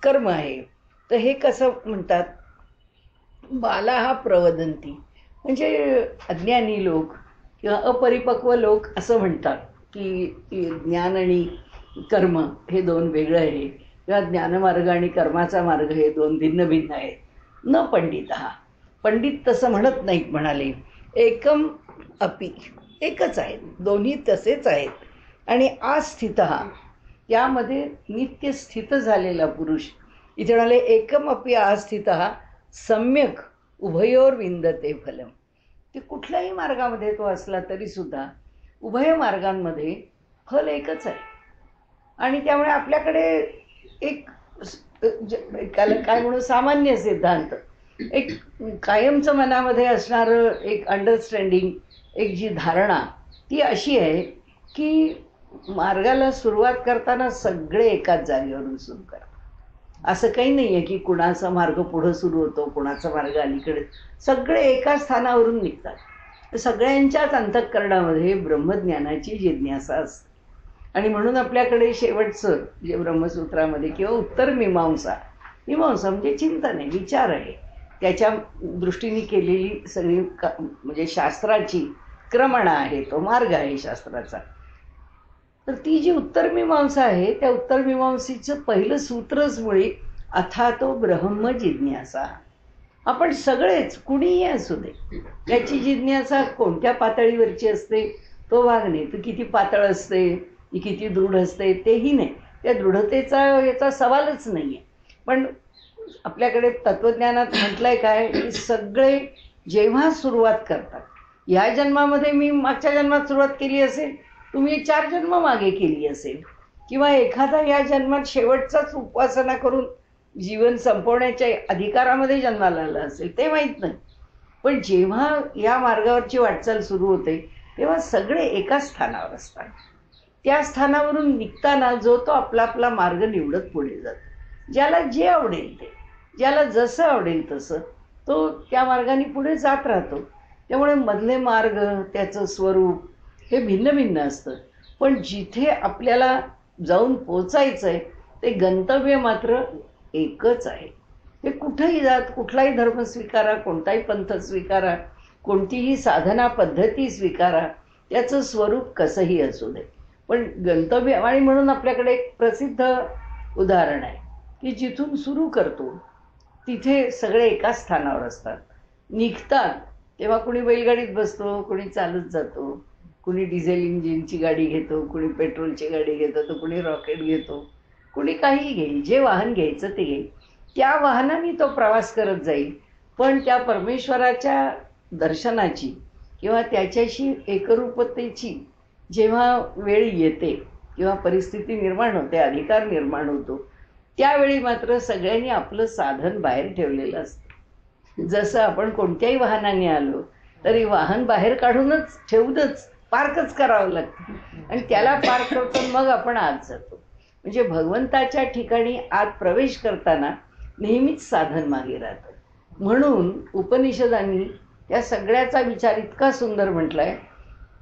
कर्म आहे. तर हे कसं म्हणतात, बालाहा प्रवदंती म्हणजे अज्ञानी लोक किंवा अपरिपक्व लोक असं म्हणतात की ज्ञान आणि कर्म हे 2 वेगळं आहे किंवा ज्ञानमार्ग आणि कर्माचा मार्ग हे 2 भिन्न भिन्न आहेत. न पंडितः, पंडित तसं म्हणत नाहीत. म्हणाले एकम अपि, एकच आहेत, दोन्ही तसेच आहेत. आणि आस्थितः त्यामध्ये नित्य स्थित झालेला पुरुष. इथे म्हणाले एकम अपि आस्थितः सम्यक उभयोर विंदते फलम. ते कुठल्याही मार्गामध्ये तो असला तरी सुद्धा उभय मार्गांमध्ये फल एकच आहे. आणि त्यामुळे आपल्याकडे एक काय म्हणू सामान्य सिद्धांत, एक कायमचं मनामध्ये असणारं एक अंडरस्टँडिंग, एक जी धारणा ती अशी आहे की मार्गाला सुरुवात करताना सगळे एकाच जागेवरून सुरू करतात. असं काही नाही आहे की कुणाचा मार्ग पुढं सुरू होतो, कुणाचा मार्ग अलीकडे, सगळे एका स्थानावरून निघतात. सगळ्यांच्याच अंतःकरणामध्ये ब्रह्मज्ञानाची जिज्ञासा असते. आणि म्हणून आपल्याकडे शेवटचं जे ब्रह्मसूत्रामध्ये किंवा उत्तर मीमांसा, मीमांसा म्हणजे चिंतन आहे, विचार आहे, त्याच्या दृष्टीने केलेली सगळी म्हणजे शास्त्राची क्रमणा आहे, तो मार्ग आहे शास्त्राचा. तर ती जी उत्तरमीमांसा आहे त्या उत्तरमीमांसेचं पहिलं सूत्रच मुळे अथातो ब्रह्म जिज्ञासा. आपण सगळेच कुणीही असू दे, त्याची जिज्ञासा कोणत्या पातळीवरची असते तो भाग नाही. तो किती पातळ असते, ती किती दृढ असते तेही नाही, त्या दृढतेचा याचा सवालच नाही आहे. पण आपल्याकडे तत्त्वज्ञानात म्हटलंय काय की सगळे जेव्हा सुरुवात करतात, ह्या जन्मामध्ये मी मागच्या जन्मात सुरुवात केली असेल, तुम्ही 4 जन्म मागे केली असेल, किंवा एखादा या जन्मात शेवटचाच उपासना करून जीवन संपवण्याच्या अधिकारामध्ये जन्माला आला असेल, ते माहीत नाही. पण जेव्हा या मार्गावरची वाटचाल सुरू होते तेव्हा सगळे एकाच स्थानावर असतात. त्या स्थानावरून निघताना जो तो आपला आपला मार्ग निवडत पुढे जातो. ज्याला जे आवडेल ते, ज्याला जसं आवडेल तसं तो त्या मार्गाने पुढे जात राहतो. त्यामुळे मधले मार्ग, त्याचं स्वरूप हे भिन्न भिन्न असतं. पण जिथे आपल्याला जाऊन पोचायचं आहे ते गंतव्य मात्र एकच आहे. हे कुठंही जात, कुठलाही धर्म स्वीकारा, कोणताही पंथ स्वीकारा, कोणतीही साधना पद्धती स्वीकारा, त्याचं स्वरूप कसंही असू दे, पण गंतव्य. आणि म्हणून आपल्याकडे एक प्रसिद्ध उदाहरण आहे की जिथून सुरू करतो तिथे सगळे एकाच स्थानावर असतात. निघतात तेव्हा कुणी बैलगाडीत बसतो, कुणी चालत जातो, कुणी डिझेल इंजिनची गाडी घेतो, कुणी पेट्रोलची गाडी घेतो, तर कुणी रॉकेट घेतो, कुणी काहीही घेईल, जे वाहन घ्यायचं ते घेईल. त्या वाहनाने तो प्रवास करत जाईल. पण त्या परमेश्वराच्या दर्शनाची किंवा त्याच्याशी एकरूपतेची जेव्हा वेळ येते किंवा परिस्थिती निर्माण होते, अधिकार निर्माण होतो, त्यावेळी मात्र सगळ्यांनी आपलं साधन बाहेर ठेवलेलं असतं. जसं आपण कोणत्याही वाहनाने आलो तरी वाहन बाहेर काढूनच ठेवूनच पार्कच करावं लागतं, आणि त्याला पार्क करतो मग आपण आत जातो. म्हणजे भगवंताच्या ठिकाणी आत प्रवेश करताना नेहमीच साधन मागे राहतं. म्हणून उपनिषदांनी त्या सगळ्याचा विचार इतका सुंदर म्हटलाय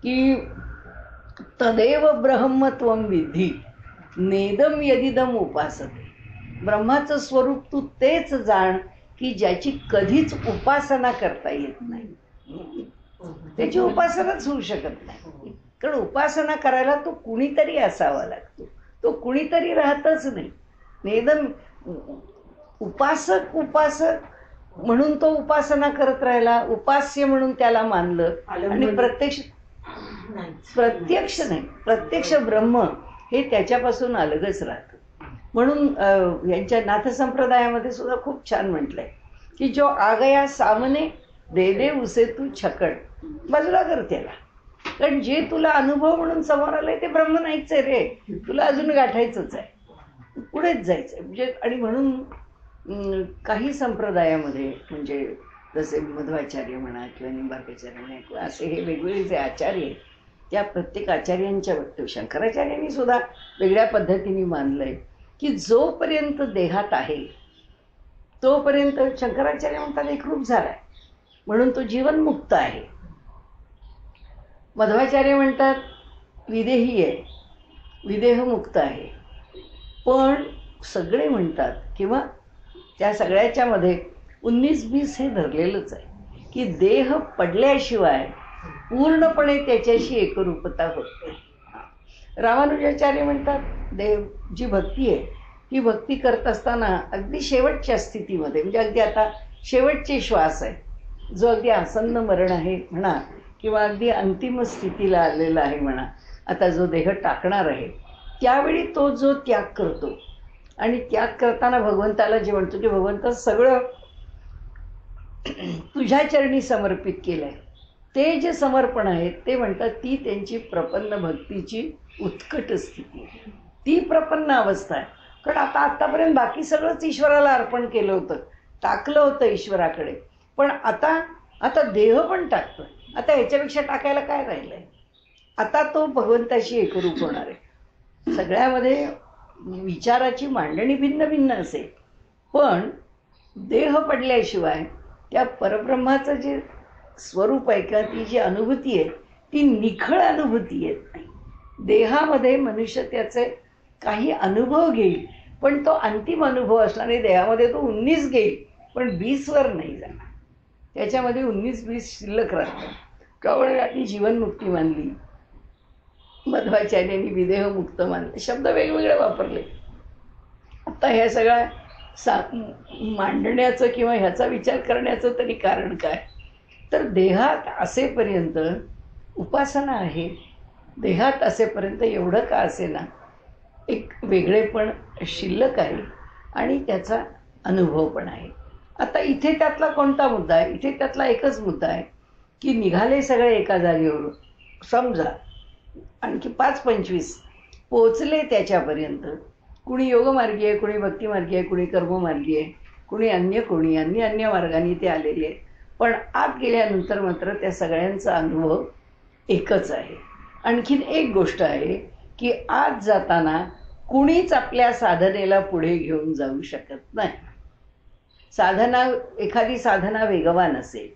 की तदेव ब्रह्मत्वं विद्धी नेदम यदिदम उपासते. ब्रह्माचं स्वरूप तू तेच जाण की ज्याची कधीच उपासना करता येत नाही. त्याची उपासनाच होऊ शकत नाही, कारण उपासना करायला तो कुणीतरी असावा लागतो. तो कुणीतरी राहतच नाही. नेदम उपासक म्हणून तो उपासना करत राहिला, उपास्य म्हणून त्याला मानलं, आणि प्रत्यक्ष ब्रह्म हे त्याच्यापासून अलगच राहतं. म्हणून यांच्या नाथ संप्रदायामध्ये सुद्धा खूप छान म्हटलंय की जो आ गया सामने दे दे उसे तू छकड, बाजूला कर त्याला. कारण जे तुला अनुभव म्हणून समोर आलंय ते ब्रह्म नाहीच आहे रे, तुला अजून गाठायचंच आहे, पुढेच जायचंय. म्हणजे आणि म्हणून काही संप्रदायामध्ये म्हणजे जसे मध्वाचार्य म्हणा किंवा निंबार्काचार्य म्हणा किंवा असे हे वेगवेगळे जे आचार्य आहेत, त्या प्रत्येक आचार्यांच्या वाटतं. शंकराचार्यांनी सुद्धा वेगळ्या पद्धतीने मानलंय की जोपर्यंत देहात आहे तोपर्यंत शंकराचार्य म्हणतात एकरूप झालाय म्हणून तो जीवनमुक्त आहे. मध्वाचार्य म्हणतात विदेही आहे, विदेहमुक्त आहे. पण सगळे म्हणतात किंवा त्या सगळ्याच्या मध्ये 19-20 हे धरलेलंच आहे की देह पडल्याशिवाय पूर्णपणे त्याच्याशी एकरूपता होत नाही. रामानुजाचार्य म्हणतात जी भक्ती आहे ही भक्ती करत असताना अगदी शेवटच्या स्थितीमध्ये, म्हणजे अगदी आता शेवटचे श्वास आहे, जो अगदी आसन्न मरण आहे म्हणा किंवा अगदी अंतिम स्थितीला आलेला आहे म्हणा, आता जो देह टाकणार आहे, त्यावेळी तो जो त्याग करतो आणि त्याग करताना भगवंताला जे म्हणतो की भगवंत सगळं तुझ्या चरणी समर्पित केलंय, ते जे समर्पण आहे ते म्हणतात ती त्यांची प्रपन्न भक्तीची उत्कट स्थिती, ती प्रपन्न अवस्था आहे. कारण आतापर्यंत बाकी सगळंच ईश्वराला अर्पण केलं होतं, टाकलं होतं ईश्वराकडे. पण आता देह पण टाकतोय. आता ह्याच्यापेक्षा टाकायला काय राहिलंय? आता तो भगवंताशी एकरूप होणार आहे. सगळ्यामध्ये विचाराची मांडणी भिन्न भिन्न असेल, पण देह पडल्याशिवाय त्या परब्रह्माचं जे स्वरूप आहे किंवा ती जी अनुभूती आहे ती निखळ अनुभूती येत नाही. देहामध्ये मनुष्य त्याचे काही अनुभव घेईल, पण तो अंतिम अनुभव असणार नाही. देहामध्ये तो 19 घेईल, पण 20वर नाही जाणार. त्याच्यामध्ये 19-20 शिल्लक राहतं. कवळ्यांनी जीवनमुक्ती मानली, मध्वाचार्यांनी विदेहमुक्त मानले, शब्द वेगवेगळे वापरले. आता ह्या सगळ्या मांडण्याचं किंवा ह्याचा विचार करण्याचं तरी कारण काय? तर देहात असेपर्यंत उपासना आहे. देहात असेपर्यंत एवढं का असेना एक वेगळेपण शिल्लक आहे आणि त्याचा अनुभव पण आहे. आता इथे त्यातला कोणता मुद्दा आहे? इथे त्यातला एकच मुद्दा आहे की निघाले सगळे एका जागेवरून, समजा आणखी 5-25 पोचले त्याच्यापर्यंत. कुणी योगमार्गी आहे, कुणी भक्तिमार्गी आहे, कुणी कर्ममार्गी आहे, कुणी अन्य मार्गाने ते आलेले आहेत. पण आत गेल्यानंतर मात्र त्या सगळ्यांचा अनुभव एकच आहे. आणखीन एक गोष्ट आहे की आत जाताना कुणीच आपल्या साधनेला पुढे घेऊन जाऊ शकत नाही. एखादी साधना वेगवान असेल,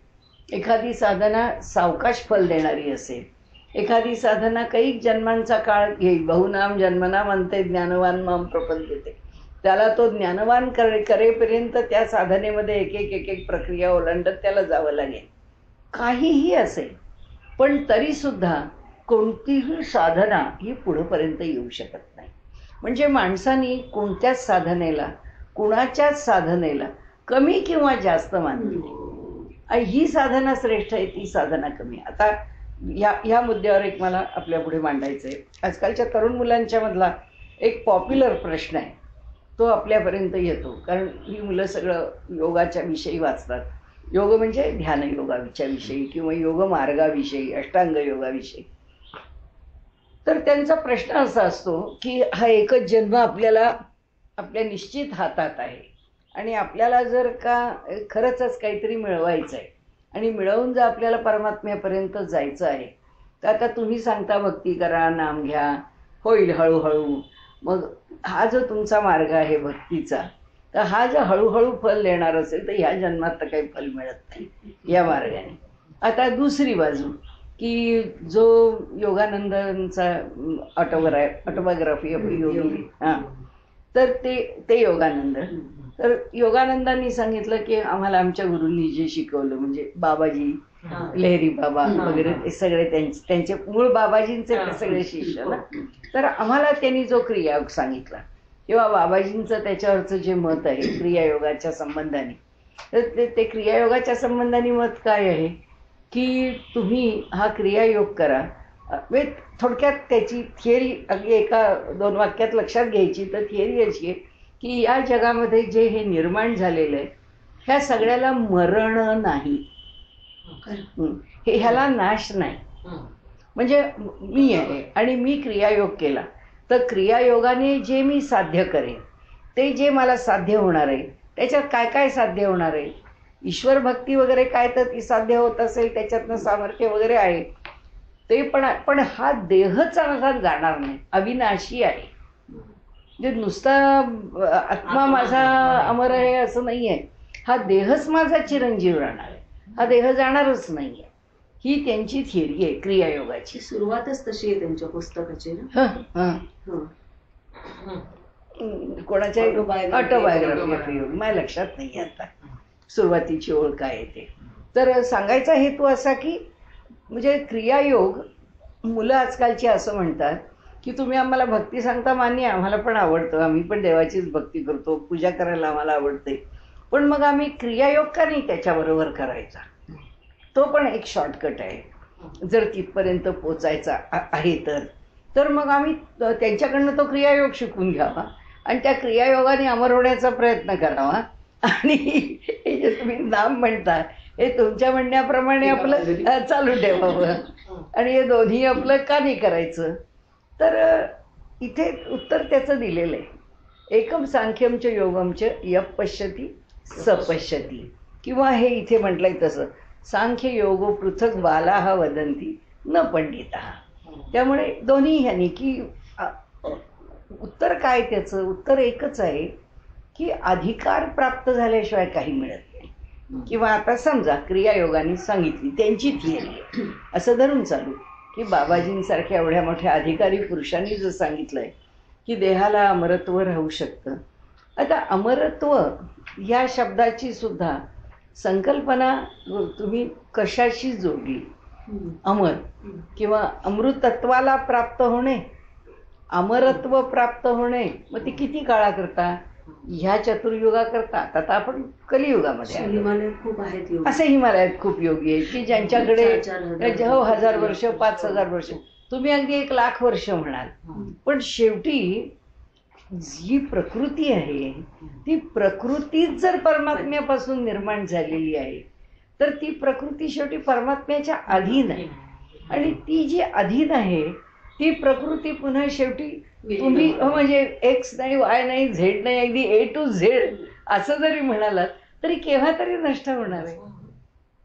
एखादी साधना सावकाश फल देणारी असेल, एखादी साधना कैक जन्मांचा काळ घेईल. बहुनाम जन्मनाम अंते ज्ञानवान माम प्रपद्यते. त्याला तो ज्ञानवान करेपर्यंत त्या साधनेमध्ये एक एक प्रक्रिया ओलांडत त्याला जावं लागेल. काहीही असेल, पण तरीसुद्धा कोणतीही साधना ही पुढंपर्यंत येऊ शकत नाही. म्हणजे माणसानी कोणत्याच साधनेला, कुणाच्याच साधनेला कमी किंवा जास्त मानली नाही. ही साधना श्रेष्ठ आहे, ती साधना कमी. आता ह्या मुद्द्यावर एक मला आपल्या पुढे मांडायचं आहे. आजकालच्या तरुण मुलांच्या मधला एक पॉप्युलर प्रश्न आहे, तो आपल्यापर्यंत येतो. कारण ही मुलं सगळं योगाच्या विषयी वाचतात. योग म्हणजे ध्यान योगाच्या विषयी किंवा योग मार्गाविषयी, अष्टांग योगाविषयी. तर त्यांचा प्रश्न असा असतो की हा एकच जन्म आपल्या निश्चित हातात आहे आणि आपल्याला जर का खरंच काहीतरी मिळवायचं आहे आणि मिळवून जर आपल्याला परमात्म्यापर्यंत जायचं आहे, तर आता तुम्ही सांगता भक्ती करा, नाम घ्या, होईल हळूहळू. मग हा जो तुमचा मार्ग आहे भक्तीचा, तर हा जर हळूहळू फल देणार असेल तर ह्या जन्मात तर काही फल मिळत नाही या मार्गाने. आता दुसरी बाजू की जो योगानंदांचा ऑटोबायोग्राफी योगी, तर ते योगानंद. तर योगानंदांनी सांगितलं की आम्हाला आमच्या गुरूंनी जे शिकवलं, म्हणजे बाबाजी, लहरी बाबा वगैरे ते सगळे त्यांचे मूळ बाबाजींचे ते सगळे शिष्य ना. तर आम्हाला त्यांनी जो क्रियायोग सांगितला किंवा बाबाजींचं त्याच्यावरचं जे मत आहे क्रियायोगाच्या संबंधाने, तर ते क्रियायोगाच्या संबंधाने मत काय आहे की तुम्ही हा क्रियायोग करा. थोडक्यात त्याची थिअरी अगदी 1-2 वाक्यात लक्षात घ्यायची तर थिअरी अशी आहे की या जगामध्ये जे हे निर्माण झालेलं आहे ह्या सगळ्याला मरण नाही, ह्याला नाश नाही. म्हणजे मी आहे आणि मी क्रियायोग केला तर क्रियायोगाने जे मी साध्य करेन ते जे मला साध्य होणार आहे, त्याच्यात काय काय साध्य होणार आहे, ईश्वर भक्ती वगैरे काय तर ती साध्य होत असेल, त्याच्यातनं सामर्थ्य वगैरे आहे ते पण हा देह चांगला जाणार नाही, अविनाशी आहे. म्हणजे नुसता आत्मा माझा अमर आहे असं नाही आहे, हा देहच माझा चिरंजीव राहणार आहे, हा देह जाणारच नाही आहे. ही त्यांची थिअरी आहे क्रियायोगाची. सुरुवातच तशी आहे त्यांच्या पुस्तकाची. कोणाच्या ऑटोबायोग्राफी माझ्या लक्षात नाही आता सुरुवातीची ओळ काय येते. तर सांगायचा हेतू असा की म्हणजे क्रियायोग, मुलं आजकालची असं म्हणतात की तुम्ही आम्हाला भक्ती सांगता, मान्य, आम्हाला पण आवडतं, आम्ही पण देवाचीच भक्ती करतो, पूजा करायला आम्हाला आवडते, पण मग आम्ही क्रियायोग का नाही त्याच्याबरोबर करायचा? तो पण एक शॉर्टकट आहे जर तिथपर्यंत पोचायचा आहे तर मग आम्ही त्यांच्याकडनं तो क्रियायोग शिकून घ्यावा आणि त्या क्रियायोगाने अमर होण्याचा प्रयत्न करावा. आणि हे जे तुम्ही नाम म्हणता हे तुमच्या म्हणण्याप्रमाणे आपलं चालू ठेवावं आणि हे दोन्ही आपलं का नाही करायचं? तर इथे उत्तर त्याचं दिलेलं आहे. एकम सांख्यम च योगम च यप पश्यती सपश्यती. किंवा हे इथे म्हटलंय तसं, सांख्य योगो पृथक बालाः वदंती न पंडिता. त्यामुळे दोन्ही ह्यानी की उत्तर काय त्याचं उत्तर एकच आहे की अधिकार प्राप्त झाल्याशिवाय काही मिळत नाही. किंवा आता समजा क्रियायोगाने सांगितली त्यांची थिअरी आहे असं धरून चालू की बाबाजींसारख्या एवढ्या मोठ्या अधिकारी पुरुषांनी जर सांगितलंय की देहाला अमरत्व राहू शकतं. आता अमरत्व या शब्दाची सुद्धा संकल्पना तुम्ही कशाशी जोडली. अमर किंवा अमृतत्वाला प्राप्त होणे, अमरत्व प्राप्त होणे, मग ती किती काळाकरता? ह्या चतुर्युगा करतात. आता आपण कलियुगामध्ये आलो. हिमालयात खूप आहेत योग. असे हिमालयात खूप योगी आहेत की ज्यांच्याकडे 1000 वर्ष 5000 वर्ष, तुम्ही अगदी 1,00,000 वर्ष म्हणाल. पण शेवटी जी प्रकृती आहे ती प्रकृतीच जर परमात्म्यापासून निर्माण झालेली आहे तर ती प्रकृती शेवटी परमात्म्याच्या अधीन आहे. आणि ती जी अधीन आहे ती प्रकृती पुन्हा शेवटी तुम्ही म्हणजे एक्स नाही, वाय नाही, झेड नाही, अगदी ए टू झेड असं जरी म्हणालात तरी केव्हा तरी नष्ट होणार आहे.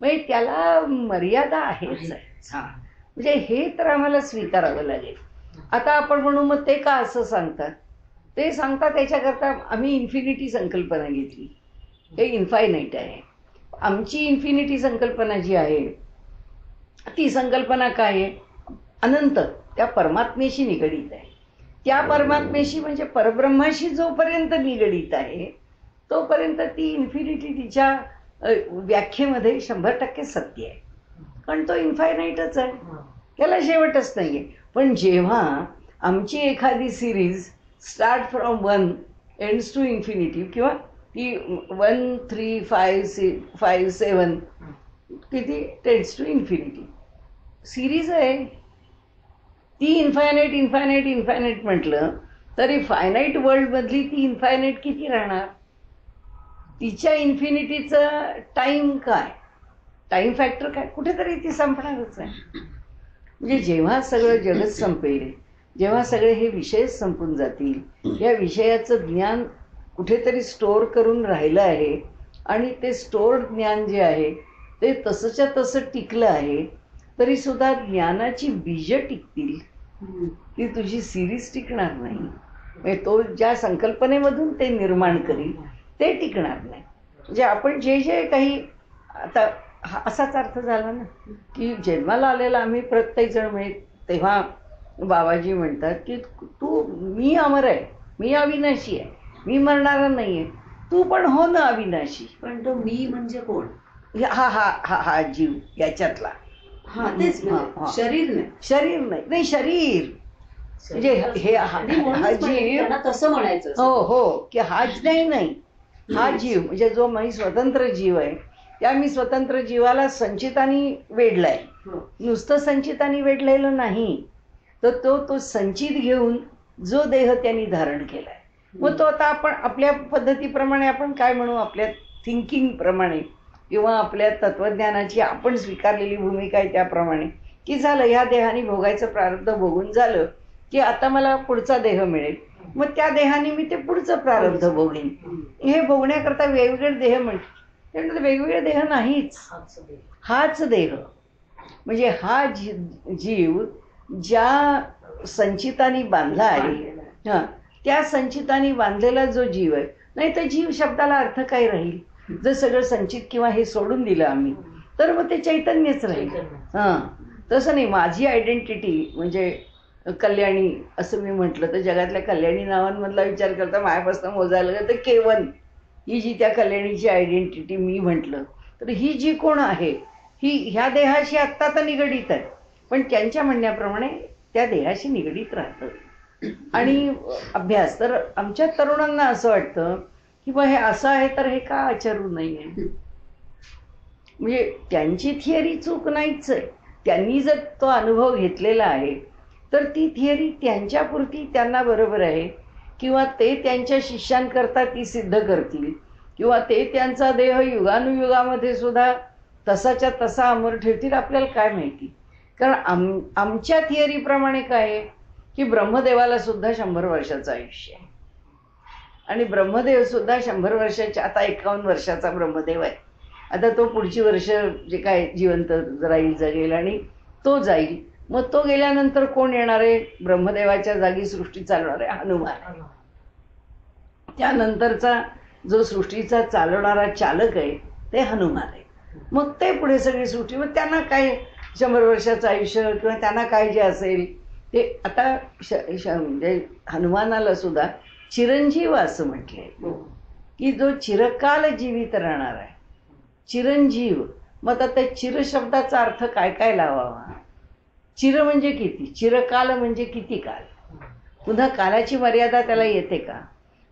म्हणजे त्याला मर्यादा आहेच आहे. म्हणजे हे तर आम्हाला स्वीकारावं लागेल. आता आपण म्हणू मग ते का असं सांगतात? ते सांगतात त्याच्याकरता आम्ही इन्फिनिटी संकल्पना घेतली. हे इन्फायनाईट आहे. आमची इन्फिनिटी संकल्पना जी आहे ती संकल्पना काय आहे? अनंत, त्या परमात्मेशी निगडीत आहे. त्या परमात्मेशी म्हणजे परब्रह्माशी जोपर्यंत निगडीत आहे तोपर्यंत ती इन्फिनिटी तिच्या व्याख्येमध्ये 100% सत्य आहे. कारण तो इन्फायनाईटच आहे, त्याला शेवटच नाही आहे. पण जेव्हा आमची एखादी series start from 1 ends to infinity किंवा ती 1 3 5 7 किती टेंड्स टू इन्फिनिटी सिरीज आहे, ती इन्फायनाईट इन्फायनाईट इन्फायनाईट म्हटलं तरी फायनाईट वर्ल्डमधली ती इन्फायनाईट किती राहणार? तिच्या इन्फिनिटीचं टाईम काय, टाईम फॅक्टर काय, कुठेतरी ती संपणारच आहे. म्हणजे जेव्हा सगळं जगत संपेल, जेव्हा सगळे हे विषय संपून जातील, या विषयाचं ज्ञान कुठेतरी स्टोअर करून राहिलं आहे आणि ते स्टोअर्ड ज्ञान जे आहे ते तसंच्या तसं टिकलं आहे, तरी सुद्धा ज्ञानाची बीजं टिकतील, ती तुझी सिरीज टिकणार नाही. म्हणजे तो ज्या संकल्पनेमधून ते निर्माण करील ते टिकणार नाही. म्हणजे आपण जे जे काही आता असाच अर्थ झाला ना की जन्माला आलेला आम्ही प्रत्येक जण म्हणजे तेव्हा बाबाजी म्हणतात की तू मी अमर आहे, मी अविनाशी आहे, मी मरणारा नाही आहे, तू पण हो ना अविनाशी. पण तो मी म्हणजे कोण? हा हा हा हा जीव याच्यातला. तेच शरीर नाही, शरीर नाही, नाही शरीर म्हणजे हे हा जीव तसं म्हणायचं. हो हो की हाच नाही, हा जीव म्हणजे जो मी स्वतंत्र जीव आहे त्या मी स्वतंत्र जीवाला संचितानी वेढलाय. नुसतं संचितानी वेढलेलं नाही तर तो संचित घेऊन जो देह त्यांनी धारण केलाय, मग तो आता आपण आपल्या पद्धतीप्रमाणे आपण काय म्हणू, आपल्या थिंकिंग प्रमाणे किंवा आपल्या तत्वज्ञानाची आपण स्वीकारलेली भूमिका आहे त्याप्रमाणे की झालं ह्या देहाने भोगायचं प्रारब्ध भोगून झालं की आता मला पुढचा देह मिळेल, मग त्या देहाने मी ते पुढचं प्रारब्ध भोगेन. हे भोगण्याकरता वेगवेगळे देह म्हणतात. त्यानंतर वेगवेगळे देह नाहीच, हाच देह. म्हणजे हा जीव ज्या संचितानी बांधला आहे, त्या संचितानी बांधलेला जो जीव आहे, नाही तर जीव शब्दाला अर्थ काय राहील? जर सगळं संचित किंवा हे सोडून दिलं आम्ही तर मग ते चैतन्यच राहील. तसं नाही. माझी आयडेंटिटी म्हणजे कल्याणी असं मी म्हटलं तर जगातल्या कल्याणी नावांमधला विचार करता माझ्यापासून मोजायला गेलं तर K1 ही जी त्या कल्याणीची आयडेंटिटी मी म्हटलं तर ही जी कोण आहे ही ह्या देहाशी आत्ता तर निगडीत आहे, पण त्यांच्या म्हणण्याप्रमाणे त्या देहाशी निगडीत राहतं. आणि अभ्यास तर आमच्या तरुणांना असं वाटतं की बा हे असं आहे तर हे का आचरू नाही आहे. म्हणजे त्यांची थिअरी चूक नाहीच आहे. त्यांनी जर तो अनुभव घेतलेला आहे तर ती थिअरी त्यांच्यापुरती त्यांना बरोबर आहे किंवा ते त्यांच्या शिष्यांकरता ती सिद्ध करतील किंवा ते त्यांचा देह युगानुयुगामध्ये सुद्धा तसाच्या तसा अमर ठेवतील, आपल्याला काय माहिती. कारण आमच्या थिअरीप्रमाणे काय आहे की ब्रह्मदेवाला सुद्धा 100 वर्षाचं आयुष्य आहे आणि ब्रह्मदेव सुद्धा 100 वर्षाच्या, आता 51 वर्षाचा ब्रह्मदेव आहे. आता तो पुढची वर्ष जे काय जिवंत राहील, जगेल आणि तो जाईल. मग तो गेल्यानंतर कोण येणार आहे? ब्रह्मदेवाच्या जागी सृष्टी चालवणार आहे हनुमान. त्यानंतरचा जो सृष्टीचा चालवणारा चालक आहे ते हनुमान आहे. मग ते पुढे सगळी सृष्टी, मग त्यांना काय 100 वर्षाचं आयुष्य किंवा त्यांना काय जे असेल ते आता म्हणजे हनुमानाला सुद्धा चिरंजीव असं म्हटलंय की जो चिरकाल जीवित राहणार आहे, चिरंजीव. मग आता त्या चिर शब्दाचा अर्थ काय काय लावावा? चिर म्हणजे किती, चिरकाल म्हणजे किती काल, पुन्हा कालाची मर्यादा त्याला येते का?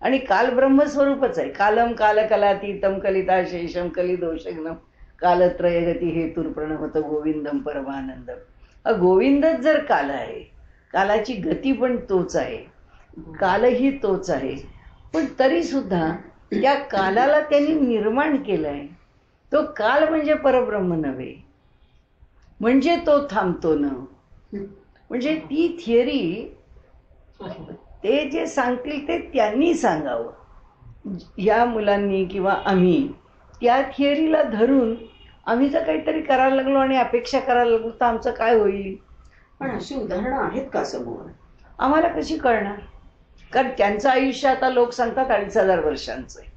आणि काल ब्रह्मस्वरूपच आहे. कालम कालकलातीतम कलिता शेषम कलिदोषग्नम कालत्रयगती हेतुर प्रणवत गोविंदम परमानंदम. गोविंदच जर काल आहे, कालाची गती पण तोच आहे, कालही तोच आहे, पण तरी सुद्धा त्या कालाला त्यांनी निर्माण केलंय. तो काल म्हणजे परब्रह्म नव्हे, म्हणजे तो थांबतो न. म्हणजे ती थिअरी ते जे सांगतील ते त्यांनी सांगावं. या मुलांनी किंवा आम्ही त्या थिअरीला धरून आम्ही जर काहीतरी करायला लागलो आणि अपेक्षा करायला लागलो तर आमचं काय होईल? पण अशी उदाहरणं आहेत का समोर? आम्हाला कशी कळणार? कारण त्यांचं आयुष्य आता लोक सांगतात 2500 वर्षांचं आहे.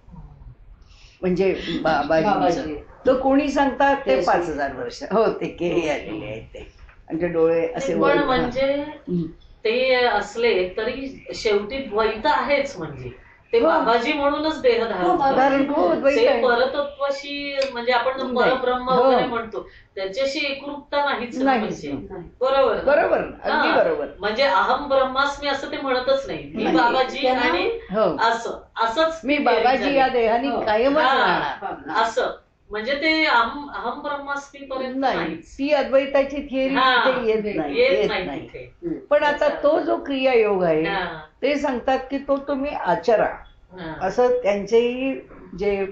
म्हणजे बाबाजी तर कोणी सांगतात ते 5000 वर्ष. हो, ते केही आलेले आहेत ते, त्यांचे डोळे असे. पण म्हणजे ते असले तरी शेवटी द्वैत आहेच. म्हणजे ते बाबाजी म्हणूनच देह धारण ते परतत्वाशी, म्हणजे आपण परब्रह्म वगैरे म्हणतो त्याच्याशी एकरूपता नाहीच. म्हणजे बरोबर बरोबर, अगदी बरोबर. म्हणजे अहम ब्रह्मास्मी असं ते म्हणतच नाही. मी बाबाजी आणि असंच मी बाबाजी या देहाने कायमच राहणार असं. म्हणजे ते अहम ब्रह्मास्मी पर्यंत नाही. ती अद्वैताची थिअरी येत नाही. पण आता तो जो क्रियायोग आहे ते सांगतात की तो तुम्ही आचरा, असं त्यांचेही जे